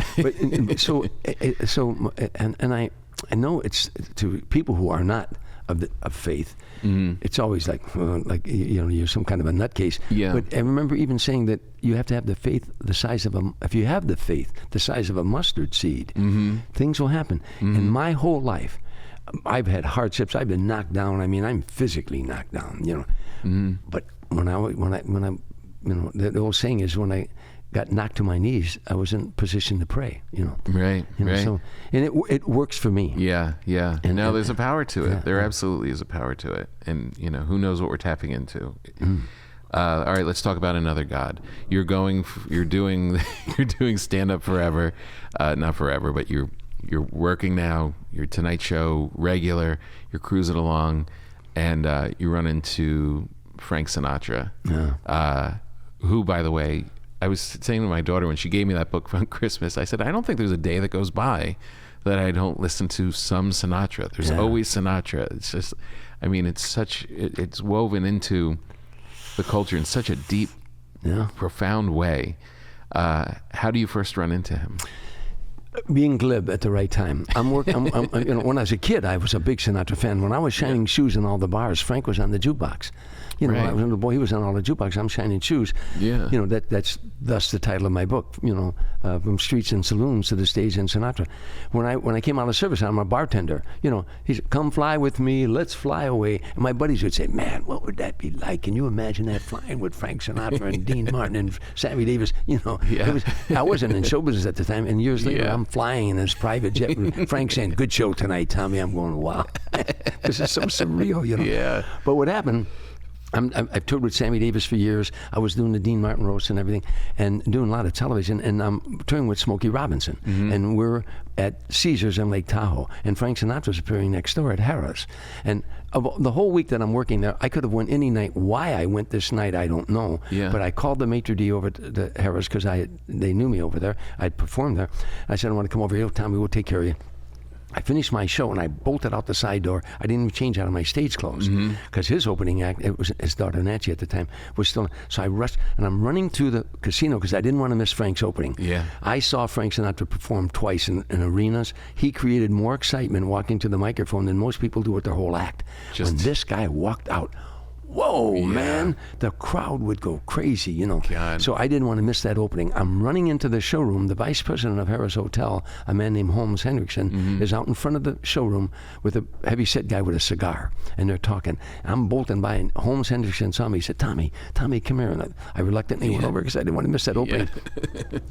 I know it's to people who are not of faith. It's always like you're some kind of a nutcase. Yeah. But I remember even saying that you have to have the faith the size of if you have the faith the size of a mustard seed, things will happen. And my whole life, I've had hardships. I've been knocked down. I mean, I'm physically knocked down. But when I the old saying is, when I got knocked to my knees, I was in position to pray. Right. So, and it works for me. Yeah. And now there's a power to it. There absolutely is a power to it, and who knows what we're tapping into. All right, let's talk about another God. You're doing stand up forever, not forever, but you're working now. Your Tonight Show regular. You're cruising along, and you run into Frank Sinatra, who, by the way, I was saying to my daughter when she gave me that book for Christmas, I said, I don't think there's a day that goes by that I don't listen to some Sinatra. There's always Sinatra. It's just, I mean, it's woven into the culture in such a deep, profound way. How do you first run into him? Being glib at the right time. When I was a kid, I was a big Sinatra fan. When I was shining shoes in all the bars, Frank was on the jukebox. I was a little boy, he was on all the jukebox. I'm shining shoes. Yeah. That's thus the title of my book. From streets and saloons to the stage in Sinatra. When I came out of service, I'm a bartender. He said, "Come fly with me, let's fly away." And my buddies would say, "Man, what would that be like? Can you imagine that, flying with Frank Sinatra and Dean Martin and Sammy Davis?" I wasn't in show business at the time, and years later, I'm flying in this private jet. Frank saying, "Good show tonight, Tommy." I'm going, "Wow, this is so surreal." Yeah. But what happened? I've toured with Sammy Davis for years. I was doing the Dean Martin roast and everything, and doing a lot of television. And I'm touring with Smokey Robinson, and we're at Caesars in Lake Tahoe. And Frank Sinatra's appearing next door at Harrah's. And the whole week that I'm working there, I could have went any night. Why I went this night, I don't know. Yeah. But I called the maitre d' over to Harrah's because they knew me over there. I'd performed there. I said, "I want to come over here. Tommy, we'll take care of you." I finished my show and I bolted out the side door. I didn't even change out of my stage clothes because his opening act, it was Esdar Nancy at the time, was still. So I rushed and I'm running through the casino because I didn't want to miss Frank's opening. Yeah. I saw Frank Sinatra perform twice in arenas. He created more excitement walking to the microphone than most people do with their whole act. When this guy walked out, whoa, man, the crowd would go crazy, God. So I didn't want to miss that opening. I'm running into the showroom. The vice president of Harrah's Hotel, a man named Holmes Hendrickson, is out in front of the showroom with a heavy-set guy with a cigar, and they're talking. I'm bolting by, and Holmes Hendrickson saw me. He said, Tommy, come here. And I reluctantly went over because I didn't want to miss that opening.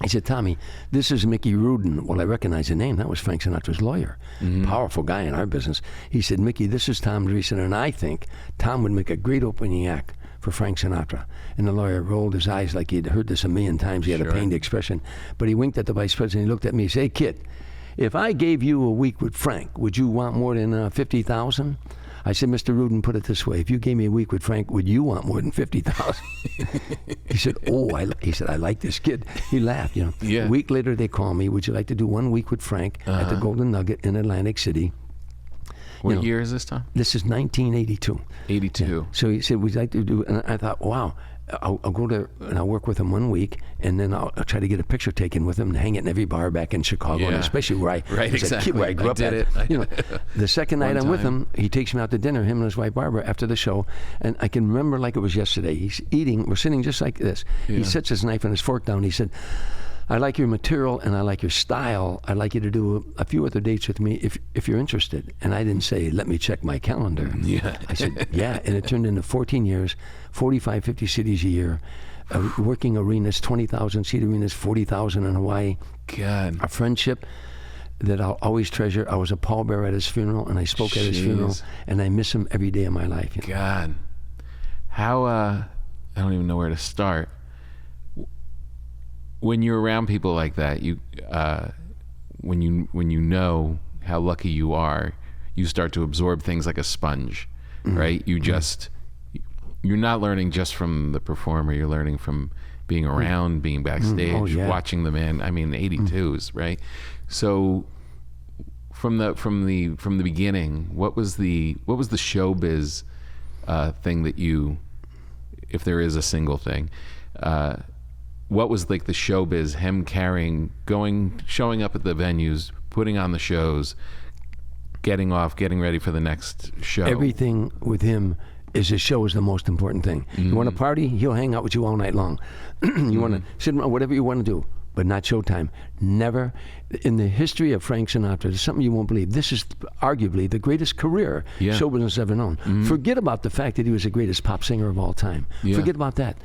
He said, "Tommy, this is Mickey Rudin." Well, I recognized the name. That was Frank Sinatra's lawyer. Powerful guy in our business. He said, "Mickey, this is Tom Dreesen, and I think Tom would make a great opening act for Frank Sinatra." And the lawyer rolled his eyes like he'd heard this a million times. He had a pained expression. But he winked at the vice president. He looked at me. He said, "Hey, kid, if I gave you a week with Frank, would you want more than 50,000? I said, "Mr. Rudin, put it this way. If you gave me a week with Frank, would you want more than 50,000? He said, he said, "I like this kid." He laughed, A week later, they call me, "Would you like to do 1 week with Frank at the Golden Nugget in Atlantic City?" What year is this, Tom? This is 1982. 82. Yeah. So he said, "We'd like to do," and I thought, wow, I'll go there and I'll work with him 1 week, and then I'll try to get a picture taken with him and hang it in every bar back in Chicago, and especially where I was a kid, where I grew up at. The second night I'm with him, he takes me out to dinner, him and his wife Barbara, after the show, and I can remember like it was yesterday. He's eating, we're sitting just like this. He sets his knife and his fork down. He said, "I like your material and I like your style. I'd like you to do a few other dates with me if you're interested." And I didn't say, "Let me check my calendar." I said, "Yeah." And it turned into 14 years, 45, 50 cities a year, working arenas, 20,000-seat arenas, 40,000 in Hawaii. God. A friendship that I'll always treasure. I was a pallbearer at his funeral, and I spoke at his funeral, and I miss him every day of my life. God. How, I don't even know where to start. When you're around people like that, when you know how lucky you are, you start to absorb things like a sponge, right? You just you're not learning just from the performer. You're learning from being around, being backstage, watching the man. I mean, 82s, right? So from the beginning, what was the showbiz thing that you, if there is a single thing, what was like the showbiz, him carrying, showing up at the venues, putting on the shows, getting off, getting ready for the next show? Everything with him is his show is the most important thing. You want to party, he'll hang out with you all night long. You want to sit around, whatever you want to do, but not showtime. Never. In the history of Frank Sinatra, there's something you won't believe. This is arguably the greatest career show business has ever known. Forget about the fact that he was the greatest pop singer of all time. Forget about that.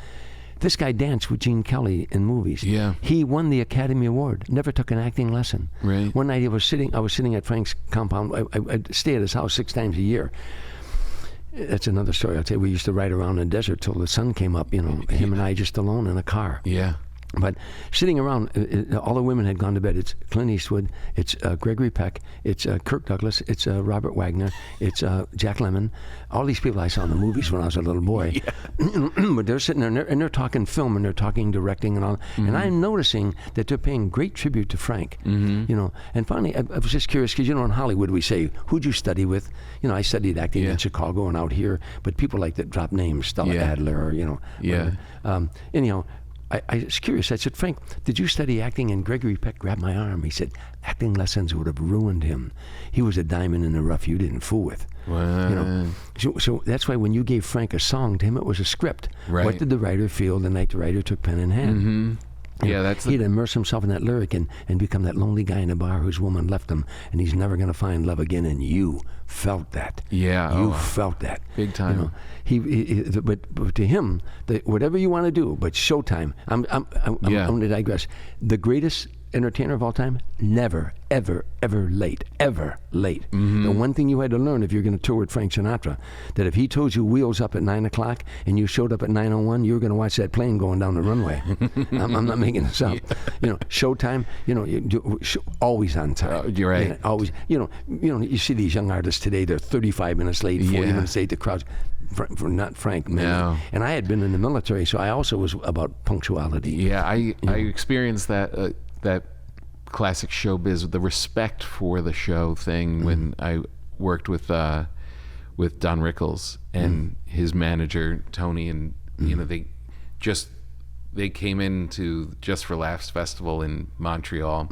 This guy danced with Gene Kelly in movies. Yeah. He won the Academy Award. Never took an acting lesson. Right. One night I was sitting at Frank's compound. I'd stay at his house 6 times a year. That's another story. I'll tell you, we used to ride around in the desert till the sun came up, him and I just alone in a car. Yeah. But sitting around, all the women had gone to bed. It's Clint Eastwood, it's Gregory Peck, it's Kirk Douglas, it's Robert Wagner, it's Jack Lemmon. All these people I saw in the movies when I was a little boy. But they're sitting there and they're talking film and they're talking directing and all. And I'm noticing that they're paying great tribute to Frank. And finally, I was just curious because, in Hollywood we say, who'd you study with? I studied acting in Chicago and out here, but people like to drop names, Stella Adler, or, anyhow, I was curious. I said, Frank, did you study acting? And Gregory Peck grabbed my arm. He said, acting lessons would have ruined him. He was a diamond in the rough you didn't fool with. Wow. So that's why when you gave Frank a song, to him it was a script. Right. What did the writer feel the night the writer took pen in hand? He'd immerse himself in that lyric and become that lonely guy in a bar whose woman left him, and he's never going to find love again. And you felt that. Yeah. You felt that. Big time. But to him, whatever you want to do, but showtime. I'm going to digress. The greatest entertainer of all time, never, ever, ever late. Ever late. The one thing you had to learn if you're going to tour with Frank Sinatra, that if he told you wheels up at 9 o'clock and you showed up at 9:01, you were going to watch that plane going down the runway. I'm not making this up. Showtime, always on time. You're right. Always. You see these young artists today, they're 35 minutes late, 40 minutes late, the crowds. For not Frank, man. No. And I had been in the military, so I also was about punctuality. Yeah, I experienced that that classic showbiz, the respect for the show thing when I worked with Don Rickles and his manager Tony, and they came into Just for Laughs Festival in Montreal,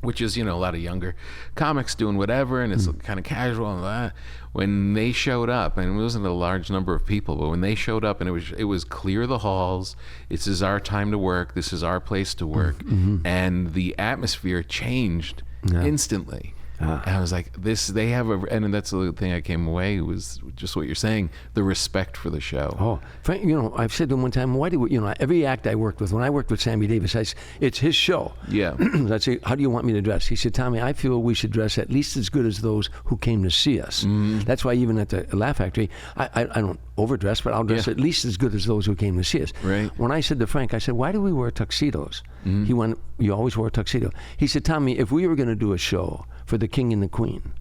which is a lot of younger comics doing whatever, and it's kind of casual and that. When they showed up, and it wasn't a large number of people, but when they showed up, and it was clear the halls. This is our time to work. This is our place to work, and the atmosphere changed instantly. And I was like, they have and that's the thing I came away was just what you're saying, the respect for the show. Oh, Frank, I've said to him one time, why do every act I worked with, when I worked with Sammy Davis, it's his show. Yeah. I'd say, how do you want me to dress? He said, Tommy, I feel we should dress at least as good as those who came to see us. That's why even at the Laugh Factory, I don't overdress, but I'll dress at least as good as those who came to see us. Right. When I said to Frank, I said, why do we wear tuxedos? He went, you always wore a tuxedo. He said, Tommy, if we were going to do a show for the King and the Queen,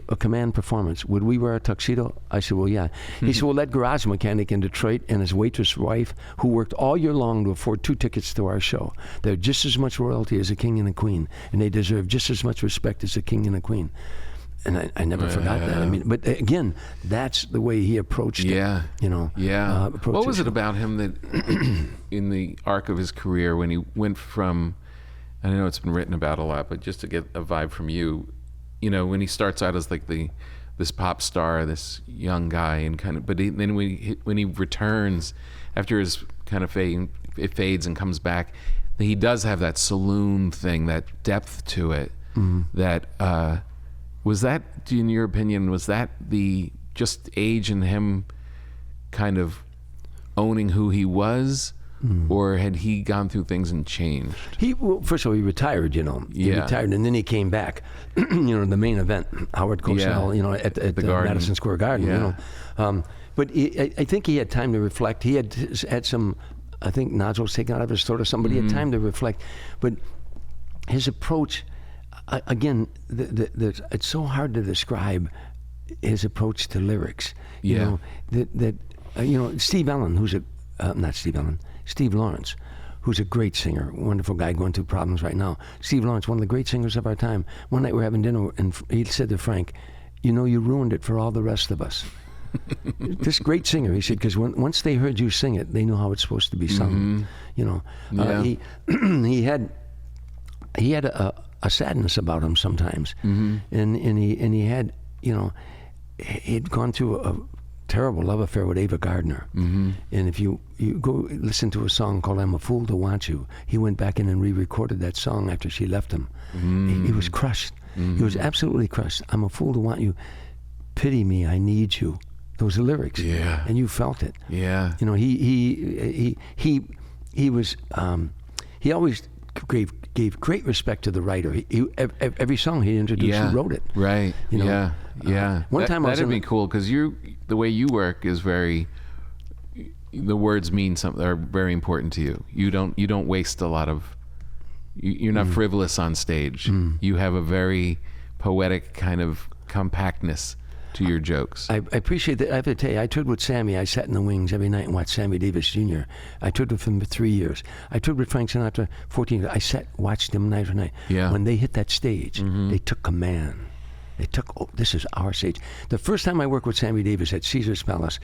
a command performance, would we wear a tuxedo? I said, well, yeah. He said, well, that garage mechanic in Detroit and his waitress wife who worked all year long to afford 2 tickets to our show, they're just as much royalty as the King and the Queen, and they deserve just as much respect as the King and the Queen. And I never forgot that. I mean, but again, that's the way he approached it. Yeah. What was it about him that, in the arc of his career, when he went from, I know it's been written about a lot, but just to get a vibe from you, when he starts out as like this pop star, this young guy, and but then when he returns after his kind of it fades and comes back, he does have that saloon thing, that depth to it. That was that, in your opinion, was that the just age and him kind of owning who he was? Or had he gone through things and changed? First of all, he retired, He retired, and then he came back. The main event, Howard Cosell, at the Madison Square Garden, But I think he had time to reflect. He had some, I think, nodules taken out of his throat or something. He had time to reflect. But his approach, again, it's so hard to describe. his approach to lyrics. You Yeah. know, Steve Allen, who's not Steve Allen, Steve Lawrence, who's a great singer, wonderful guy going through problems right now. Steve Lawrence, one of the great singers of our time. One night we were having dinner, and he said to Frank, you know, you ruined it for all the rest of us. This great singer, he said, because once they heard you sing it, they knew how it's supposed to be sung. You know, Yeah. he had a sadness about him sometimes, and he had, you know, he'd gone through a terrible love affair with Ava Gardner. And if you go listen to a song called "I'm a Fool to Want You," he went back in and re-recorded that song after she left him. He was crushed. He was absolutely crushed. "I'm a fool to want you. Pity me, I need you." Those are lyrics. Yeah. And you felt it. Yeah. You know, he was he always gave great respect to the writer. Every song he introduced, he wrote it. Right. You know, Yeah. one time I was that'd in be cool because the way you work is very. The words mean something. Are very important to you. You don't waste a lot of. You're not frivolous on stage. You have a very poetic kind of compactness to your jokes. I appreciate that. I have to tell you, I toured with Sammy. I sat in the wings every night and watched Sammy Davis Jr. I toured with him for 3 years. I toured with Frank Sinatra 14 years. I watched him night after night. Yeah. When they hit that stage, they took command. They took, this is our stage. The first time I worked with Sammy Davis at Caesar's Palace,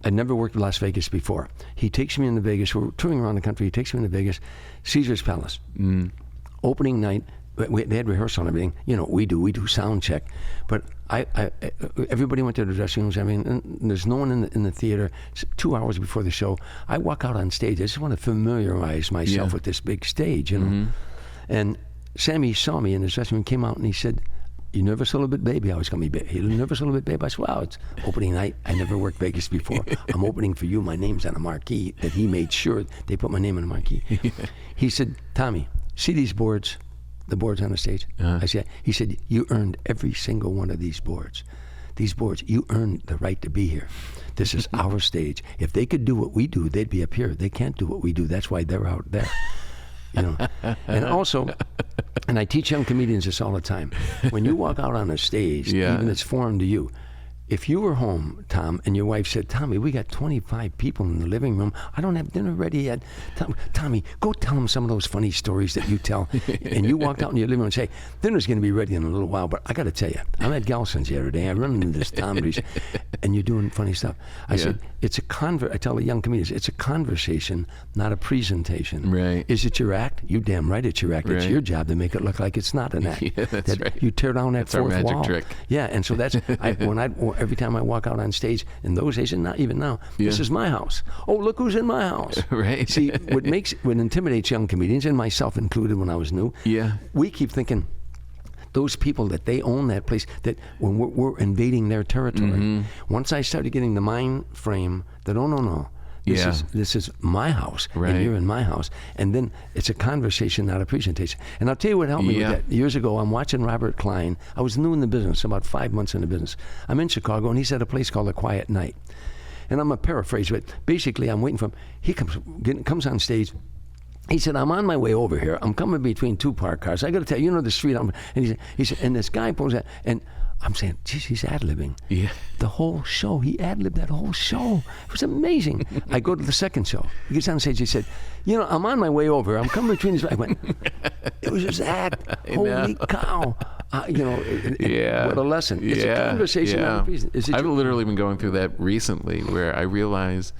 I'd never worked in Las Vegas before. He takes me into Vegas. We're touring around the country. He takes me into Vegas, Caesar's Palace. Opening night, they had rehearsal and everything. You know, we do sound check. But everybody went to the dressing rooms. I mean, and there's no one in the theater. It's 2 hours before the show, I walk out on stage. I just want to familiarize myself with this big stage, you know. And Sammy saw me in his dressing room, came out, and he said, "You nervous a little bit, baby?" I was going to be, "You nervous a little bit, babe?" I said, "Wow, it's opening night. I never worked Vegas before. I'm opening for you. My name's on a marquee." That he made sure they put my name on a marquee. He said, "Tommy, see these boards? The boards on the stage?" I said, he said, "You earned every single one of these boards. These boards, you earned the right to be here. This is our stage. If they could do what we do, they'd be up here. They can't do what we do. That's why they're out there." You know, and also, and I teach young comedians this all the time. When you walk out on a stage, even if it's foreign to you, if you were home, Tom, and your wife said, "Tommy, we got 25 people in the living room. I don't have dinner ready yet. Tommy, go tell them some of those funny stories that you tell." And you walked out in your living room and say, "Dinner's going to be ready in a little while, but I got to tell you, I'm at Gelson's the other day. I run into this Tom Dreesen, and you're doing funny stuff." I said, "It's a I tell the young comedians, it's a conversation, not a presentation. Right. Is it your act? You damn right it's your act. It's your job to make it look like it's not an act. Yeah, that's right. You tear down that That's our fourth magic wall." trick. Yeah, and so that's every time I walk out on stage in those days, and not even now, this is my house. Oh, look who's in my house. Right. See, what intimidates young comedians, and myself included when I was new, we keep thinking those people that they own that place, that when we're invading their territory. Once I started getting the mind frame that, oh, no. This is my house, and you're in my house. And then it's a conversation, not a presentation. And I'll tell you what helped me with that. Years ago, I'm watching Robert Klein. I was new in the business, about 5 months in the business. I'm in Chicago, and he's at a place called The Quiet Night. And I'm going to paraphrase, but basically I'm waiting for him. He comes on stage. He said, "I'm on my way over here. I'm coming between two parked cars. I got to tell you, you know the street." And he said, and this guy pulls out, and I'm saying, "Geez, he's ad-libbing." Yeah. The whole show, he ad-libbed that whole show. It was amazing. I go to the second show. He gets on stage. He said, "You know, I'm on my way over. I'm coming between these." I went, it was his act. Holy cow. You know, what a lesson. It's a conversation, not a presentation. I've literally been going through that recently, where I realize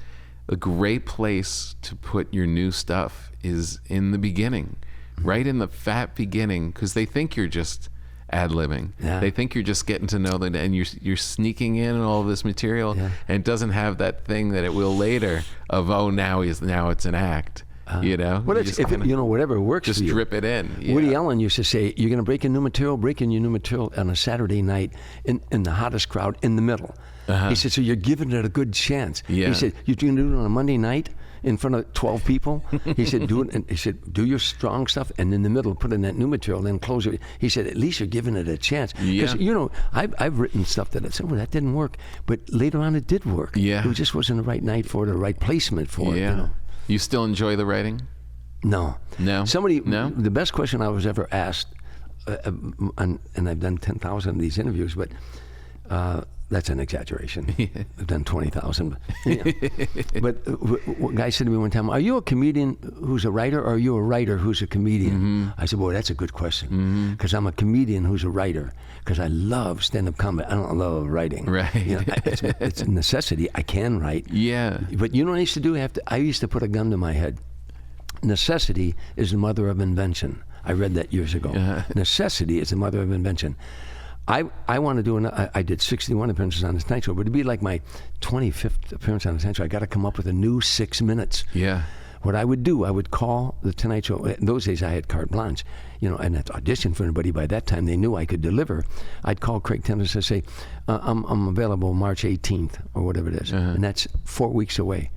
a great place to put your new stuff is in the beginning, right in the fat beginning, because they think you're just ad-libbing. They think you're just getting to know them, and you're sneaking in all of this material, and it doesn't have that thing that it will later of, oh, now it's an act. You know, well, whatever works just for you. drip it in. Woody Allen used to say, "You're going to break in new material on a Saturday night in the hottest crowd in the middle." He said, "So you're giving it a good chance." He said, "You're going to do it on a Monday night in front of 12 people." He said, "Do it." And he said, "Do your strong stuff, and in the middle, put in that new material, then close it." He said, "At least you're giving it a chance." Because you know, I've written stuff that I said, "Well, that didn't work," but later on, it did work. It just wasn't the right night for it, or the right placement for it. You know? You still enjoy the writing? No. Somebody. No. The best question I was ever asked, and I've done 10,000 of these interviews, but That's an exaggeration. I've done 20,000. But a guy said to me one time, "Are you a comedian who's a writer, or are you a writer who's a comedian?" I said, "Boy, that's a good question, because I'm a comedian who's a writer, because I love stand-up comedy. I don't love writing. Right. It's a necessity. I can write. Yeah. But you know what I used to do? I used to put a gun to my head. Necessity is the mother of invention. I read that years ago. Necessity is the mother of invention. I want to do I did 61 appearances on the Tonight Show, but to be like my 25th appearance on the Tonight Show, I got to come up with a new 6 minutes. Yeah. What I would do, I would call the Tonight Show. In those days, I had carte blanche, and I'd audition for anybody. By that time, they knew I could deliver. I'd call Craig Tenders and say, I'm available March 18th or whatever it is, and that's 4 weeks away.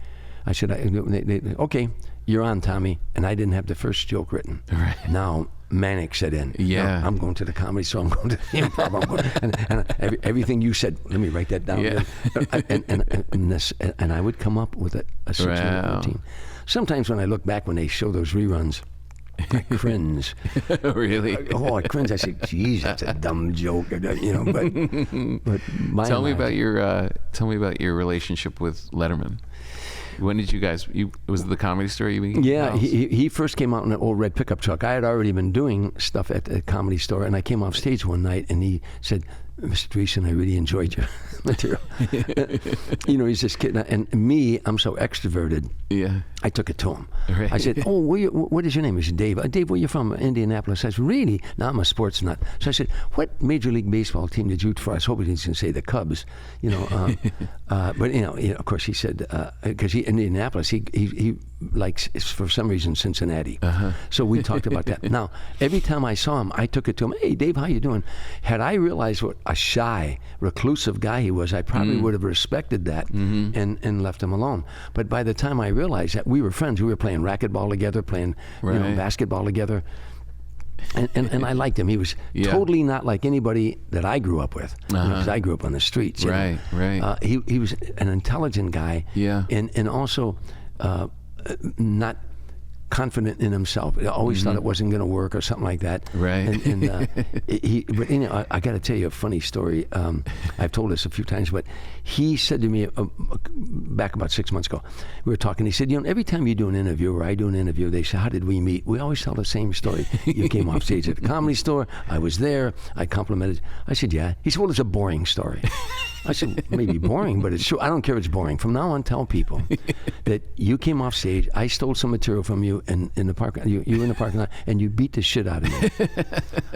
I said, okay, you're on, Tommy, and I didn't have the first joke written. Right. Now, manic set in. Yeah. No, I'm going to the Comedy Store. I'm going to the Improv. and everything you said, let me write that down. Yeah. And I would come up with a 6-minute routine. Sometimes when I look back when they show those reruns, I cringe. Really? I cringe. I say, "Geez, that's a dumb joke," But tell me about your relationship with Letterman. When did you guys? Was it the Comedy Store you began? Yeah, he first came out in an old red pickup truck. I had already been doing stuff at the Comedy Store, and I came off stage one night, and he said, "Mr. Dreesen, I really enjoyed your material." He's this kid, and me, I'm so extroverted. Yeah. I took it to him. Right. I said, "Oh, what is your name?" He said, "Dave." "Dave, where you from?" "Indianapolis." I said, "Really?" "No, I'm a sports nut." So I said, "What Major League Baseball team did you root for?" I was hoping he was going to say the Cubs. But of course, he said because Indianapolis, he likes, for some reason, Cincinnati. So we talked about that. Now, every time I saw him, I took it to him. "Hey, Dave, how you doing?" Had I realized what a shy, reclusive guy he was, I probably would have respected that and left him alone. But by the time I realized that we were friends, we were playing racquetball together, playing basketball together. And I liked him. He was totally not like anybody that I grew up with, because I grew up on the streets. Right. He was an intelligent guy, and also not confident in himself. I always thought it wasn't going to work or something like that. Right. But I got to tell you a funny story. I've told this a few times, but he said to me back about 6 months ago, we were talking. He said, every time you do an interview or I do an interview, they say, "How did we meet?" We always tell the same story. You came off stage at the Comedy Store. I was there. I complimented. I said, "Yeah." He said, "Well, it's a boring story." I said, "Maybe boring, but it's true. I don't care if it's boring. From now on, tell people that you came off stage. I stole some material from you in the park. You were in the parking lot, and you beat the shit out of me."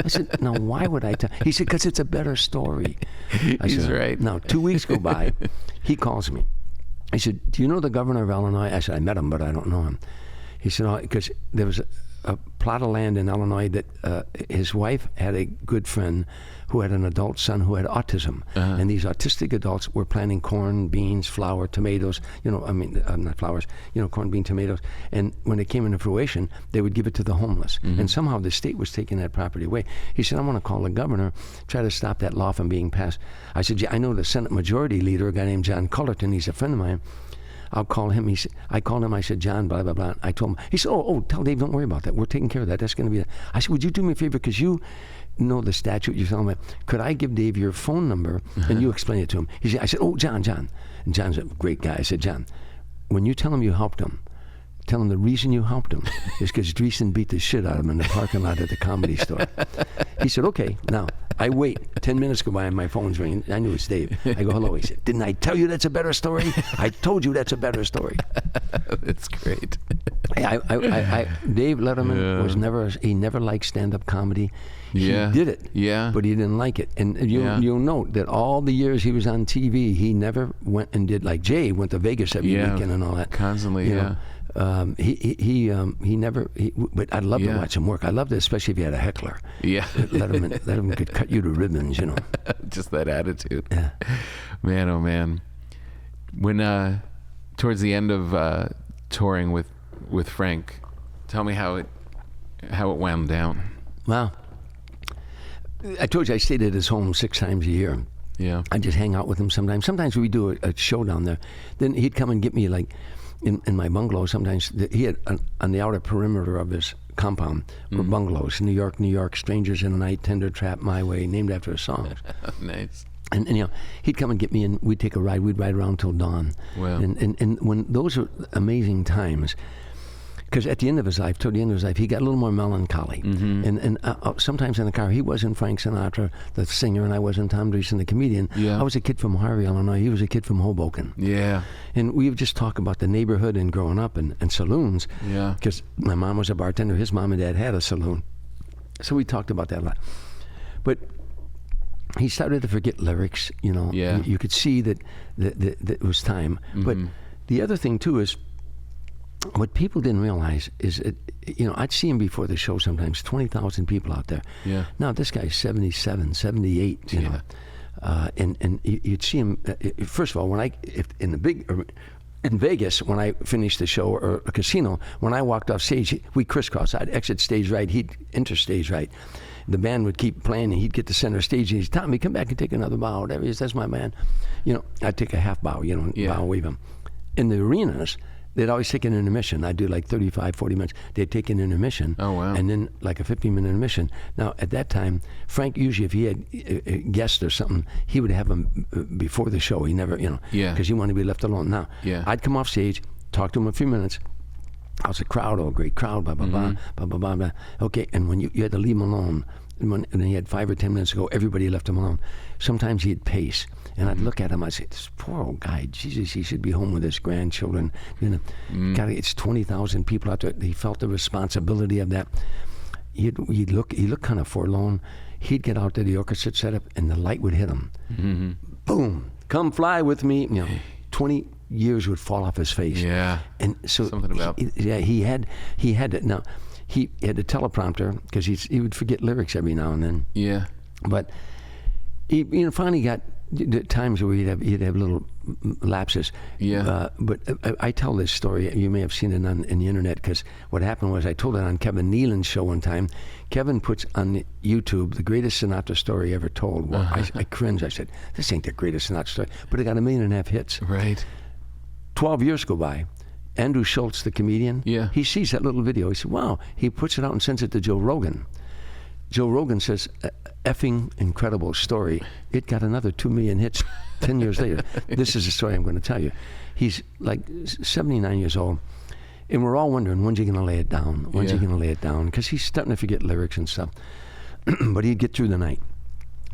I said, "Now, why would I tell?" He said, "Because it's a better story." He's right. Now, 2 weeks go by. He calls me. He said, "Do you know the governor of Illinois?" I said, "I met him, but I don't know him." He said, "Oh, because there was a plot of land in Illinois that his wife had a good friend who had an adult son who had autism. And these autistic adults were planting corn, beans, flour, tomatoes, not flowers, corn, bean, tomatoes. And when it came into fruition, they would give it to the homeless. And somehow the state was taking that property away." He said, "I want to call the governor, try to stop that law from being passed." I said, "Yeah, I know the Senate Majority Leader, a guy named John Cullerton. He's a friend of mine. I'll call him." I called him. I said, "John, blah, blah, blah." I told him. He said, oh, tell Dave, don't worry about that. We're taking care of that. That's going to be that. I said, "Would you do me a favor? Because you know the statute. You're telling me. Could I give Dave your phone number and you explain it to him?" I said, "Oh, John." And John's a great guy. I said, "John, when you tell him you helped him, tell him the reason you helped him is because Dreesen beat the shit out of him in the parking lot at the Comedy Store." He said, "Okay." Now, I wait. 10 minutes go by and my phone's ringing. I knew it's Dave. I go, "Hello." He said, "Didn't I tell you that's a better story? I told you that's a better story." That's great. Dave Letterman was never liked stand-up comedy. He did it, but he didn't like it. And you'll note that all the years he was on TV, he never went and did, like Jay went to Vegas every weekend and all that. Constantly, He never. But I'd love to watch him work. I loved it, especially if you had a heckler. Yeah. Letterman could cut you to ribbons, Just that attitude. Yeah. Man, oh man. When towards the end of touring with Frank, tell me how it wound down. Well, I told you I stayed at his home 6 times a year. Yeah. I just hang out with him sometimes. Sometimes we do a show down there. Then he'd come and get me, like, in my bungalow. Sometimes he had on the outer perimeter of his compound were bungalows. New York, New York, Strangers in the Night, Tender Trap, My Way, named after his songs. Nice. And you know, he'd come and get me, and we'd take a ride. We'd ride around till dawn. Wow. And when those are amazing times, because at the end of his life, toward the end of his life, he got a little more melancholy. And sometimes in the car, he wasn't Frank Sinatra, the singer, and I wasn't Tom Dreesen, the comedian. Yeah. I was a kid from Harvey, Illinois. He was a kid from Hoboken. Yeah. And we would just talk about the neighborhood and growing up and saloons. Yeah. Because my mom was a bartender. His mom and dad had a saloon. So we talked about that a lot. But he started to forget lyrics, you know. Yeah. You could see that it was time. But the other thing, too, is what people didn't realize is, you know, I'd see him before the show sometimes, 20,000 people out there. Yeah. Now, this guy's 77, 78, you know. And you'd see him, first of all, in Vegas, when I finished the show, or a casino, when I walked off stage, we crisscrossed. I'd exit stage right, he'd enter stage right. The band would keep playing, and he'd get to center stage, and he'd Tommy, come back and take another bow. There he is, that's my man. You know, I'd take a half bow, you know, bow wave him. In the arenas, they'd always take an intermission. I'd do like 35, 40 minutes. They'd take an intermission. Oh, wow. And then like a 15-minute intermission. Now, at that time, Frank, usually if he had a guest or something, he would have them before the show. He never, you know, because he wanted to be left alone. Now, I'd come off stage, talk to him a few minutes. I was a crowd, great crowd, blah, blah, blah, blah, blah, blah, blah. Okay, and when you had to leave him alone, and he had 5 or 10 minutes to go, everybody left him alone. Sometimes he'd pace, and I'd look at him, I'd say, this poor old guy, Jesus, he should be home with his grandchildren. You know, God, it's 20,000 people out there. He felt the responsibility of that. He looked kind of forlorn. He'd get out there, the orchestra set up, and the light would hit him. Boom, come fly with me. You know, 20 years would fall off his face. Yeah. And so something about he had it. Now he had a teleprompter because he would forget lyrics every now and then. Yeah. But he, you know, finally got the times where he'd have little lapses. Yeah. But I tell this story. You may have seen it on the internet, because what happened was I told it on Kevin Nealon's show one time. Kevin puts on YouTube the greatest Sinatra story ever told. Well, I cringed. I said, this ain't the greatest Sinatra story. But it got 1.5 million hits. Right. 12 years go by. Andrew Schultz, the comedian, he sees that little video. He said, wow. He puts it out and sends it to Joe Rogan. Joe Rogan says, effing incredible story. It got another 2 million hits 10 years later. This is the story I'm going to tell you. He's like 79 years old, and we're all wondering, when's he going to lay it down? When's he going to lay it down? Because he's starting to forget lyrics and stuff. But he'd get through the night.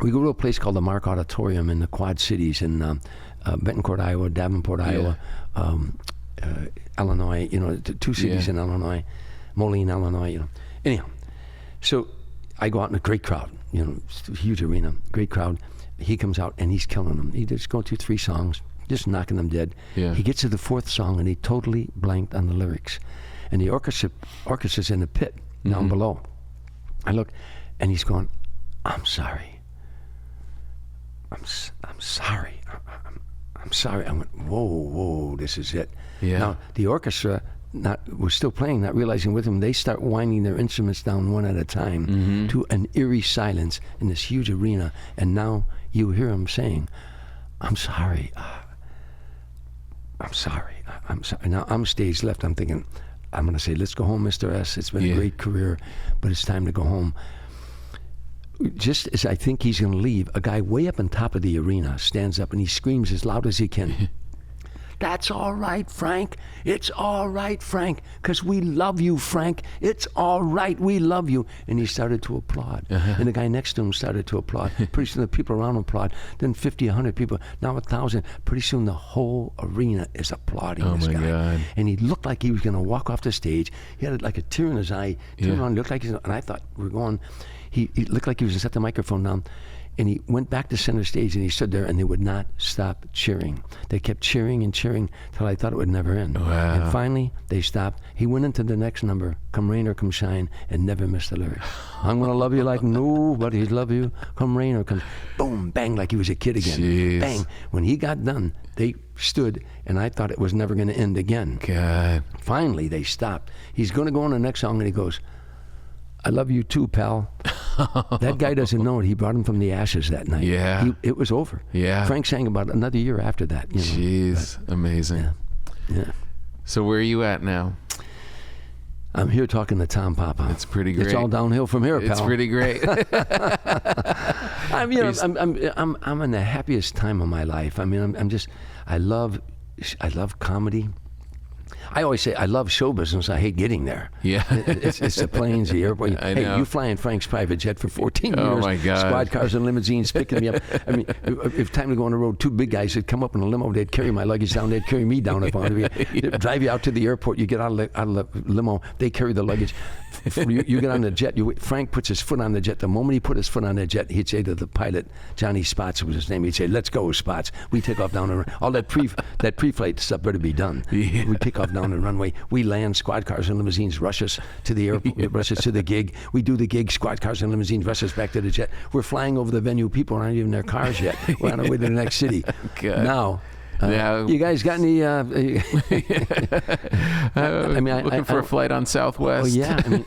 We go to a place called the Mark Auditorium in the Quad Cities in Betancourt, Iowa, Davenport, Iowa, Illinois, you know, 2 cities in Illinois, Moline, Illinois, you know. Anyhow, so I go out in a great crowd, you know, huge arena, great crowd. He comes out and he's killing them. He just going through 3 songs, just knocking them dead. Yeah. He gets to the 4th song and he totally blanked on the lyrics. And the orchestra's in the pit down below. I look and he's going, I'm sorry. I'm sorry. I'm sorry. I went, whoa, this is it. Yeah. Now, the orchestra was still playing, not realizing with him, they start winding their instruments down one at a time to an eerie silence in this huge arena. And now you hear him saying, I'm sorry. I'm sorry. I'm sorry. Now I'm stage left. I'm thinking, I'm going to say, let's go home, Mr. S. It's been a great career, but it's time to go home. Just as I think he's going to leave, a guy way up on top of the arena stands up and he screams as loud as he can. That's all right, Frank. It's all right, Frank, because we love you, Frank. It's all right. We love you. And he started to applaud. And the guy next to him started to applaud. Pretty soon the people around him applaud. Then 50, 100 people, now 1,000. Pretty soon the whole arena is applauding this guy. God. And he looked like he was going to walk off the stage. He had like a tear in his eye. Turned around, looked like and I thought, we're going. He looked like he was going to set the microphone down. And he went back to center stage and he stood there and they would not stop cheering. They kept cheering and cheering till I thought it would never end. Wow. And finally, they stopped. He went into the next number, Come Rain or Come Shine, and never missed the lyric. I'm going to love you like nobody's love you. Come rain or come... Boom, bang, like he was a kid again. Jeez. Bang. When he got done, they stood and I thought it was never going to end again. God. Finally, they stopped. He's going to go on the next song and he goes, I love you too, pal. That guy doesn't know it. He brought him from the ashes that night. Yeah. It was over. Yeah. Frank sang about another year after that. You know. Jeez, amazing. Yeah. So where are you at now? I'm here talking to Tom Papa. It's pretty great. It's all downhill from here, pal. It's pretty great. I mean, I'm in the happiest time of my life. I mean, I love comedy. I always say I love show business. I hate getting there. Yeah. It's the planes, the airport. I Hey, know. you fly in Frank's private jet for 14 Oh, years. my God. Squad cars and limousines picking me up. I mean, if time to go on the road, two big guys would come up in a limo. They'd carry my luggage down. They'd carry me down if I wanted to be. Drive you out to the airport. You get out of the limo. They carry the luggage. You get on the jet. Frank puts his foot on the jet. The moment he put his foot on the jet, he'd say to the pilot, Johnny Spots was his name. He'd say, "Let's go, Spots." We take off down the runway. All that pre-flight stuff better be done. Yeah. We take off down the runway. We land. Squad cars and limousines rush us to the airport. Rush us to the gig. We do the gig. Squad cars and limousines rush us back to the jet. We're flying over the venue. People aren't even in their cars yet. We're on our way to the next city. Good. Now. Yeah. You guys got any? I mean, looking for a flight on Southwest. Oh yeah, I mean,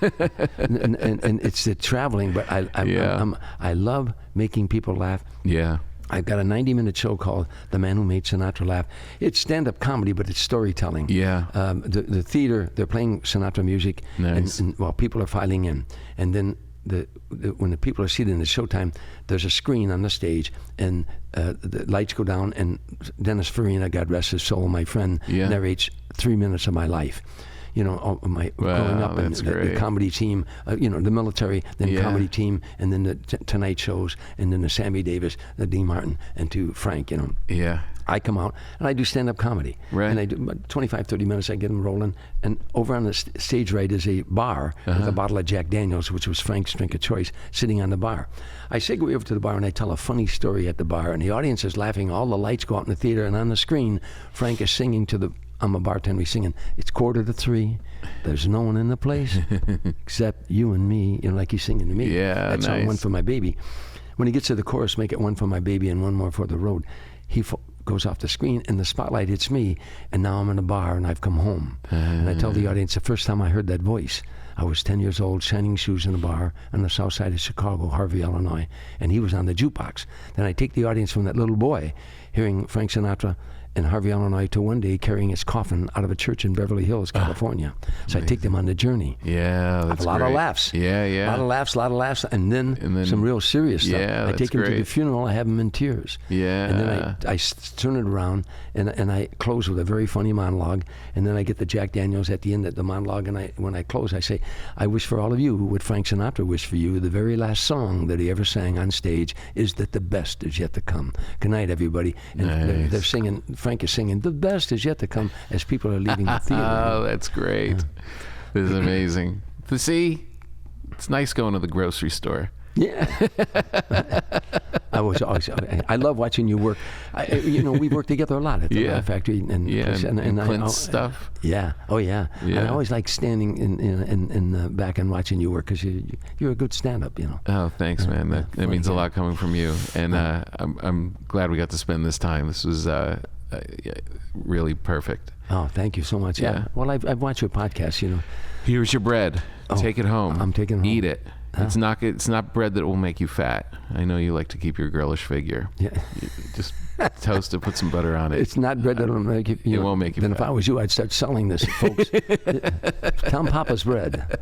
and it's the traveling, but I love making people laugh. Yeah. I've got a 90-minute show called The Man Who Made Sinatra Laugh. It's stand-up comedy, but it's storytelling. Yeah. The theater, they're playing Sinatra music, Nice. and while people are filing in, and then when the people are seated in the showtime, there's a screen on the stage, and the lights go down, and Dennis Farina, God rest his soul, my friend, Yeah. narrates 3 minutes of my life. You know, all of my growing up, and that's the great. comedy team, you know, the military, then Yeah. comedy team, and then the Tonight shows, and then the Sammy Davis, the Dean Martin, and to Frank, you know. Yeah. I come out and I do stand-up comedy. Right. And I do about 25, 30 minutes, I get them rolling. And over on the stage right is a bar with a bottle of Jack Daniels, which was Frank's drink of choice, sitting on the bar. I segue over to the bar and I tell a funny story at the bar, and the audience is laughing. All the lights go out in the theater, and on the screen, Frank is singing to the, I'm a bartender, he's singing, "It's 2:45, there's no one in the place except you and me," you know, like he's singing to me. Yeah, That's nice. One for my baby. When he gets to the chorus, "Make it one for my baby and one more for the road," he goes off the screen, and the spotlight hits me, and now I'm in a bar, and I've come home. And I tell the audience, the first time I heard that voice, I was 10 years old, shining shoes in a bar on the south side of Chicago, Harvey, Illinois, and he was on the jukebox. Then I take the audience from that little boy hearing Frank Sinatra in Harvey, Illinois, to one day carrying his coffin out of a church in Beverly Hills, California. So I take them on the journey. Yeah, that's A lot of great. laughs. Yeah, yeah. A lot of laughs, and then some real serious stuff. Yeah, I that's take them to the great. funeral, I have them in tears. Yeah. And then I turn it around, and I close with a very funny monologue, and then I get the Jack Daniels at the end of the monologue, and when I close, I say, "I wish for all of you what Frank Sinatra wished for you. The very last song that he ever sang on stage is that the best is yet to come." Good night, everybody. And Nice. they're singing, Frank is singing, "The best is yet to come," as people are leaving the theater. Oh, that's great. This is amazing. To see, it's nice going to the grocery store. Yeah. I love watching you work. You know, we work together a lot at the Laugh Factory. And Clint's stuff. Yeah. Oh, yeah. Yeah. And I always like standing in the back and watching you work, because you're a good stand-up, you know. Oh, thanks, man. That funny means a guy. lot coming from you. And I'm glad we got to spend this time. This was really perfect. Oh, thank you so much. Yeah. Well, I've watched your podcast, you know. Here's your bread. Take it home. I'm taking it home. Eat it. It's not bread that will make you fat. I know you like to keep your girlish figure. Yeah. You just toast it, put some butter on it. It's not bread that'll make you. It won't make you Then fat. if I was you, I'd start selling this, folks. Tom Papa's bread.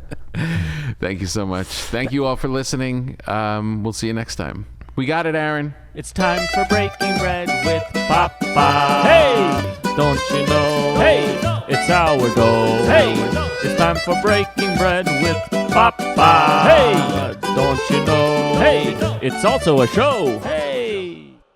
Thank you so much. Thank you all for listening. We'll see you next time. We got it, Aaron. It's time for breaking bread with Papa. Hey, don't you know? Hey, it's our goal. Hey, it's time for breaking bread with Papa. Hey, don't you know? Hey, it's also a show. Hey.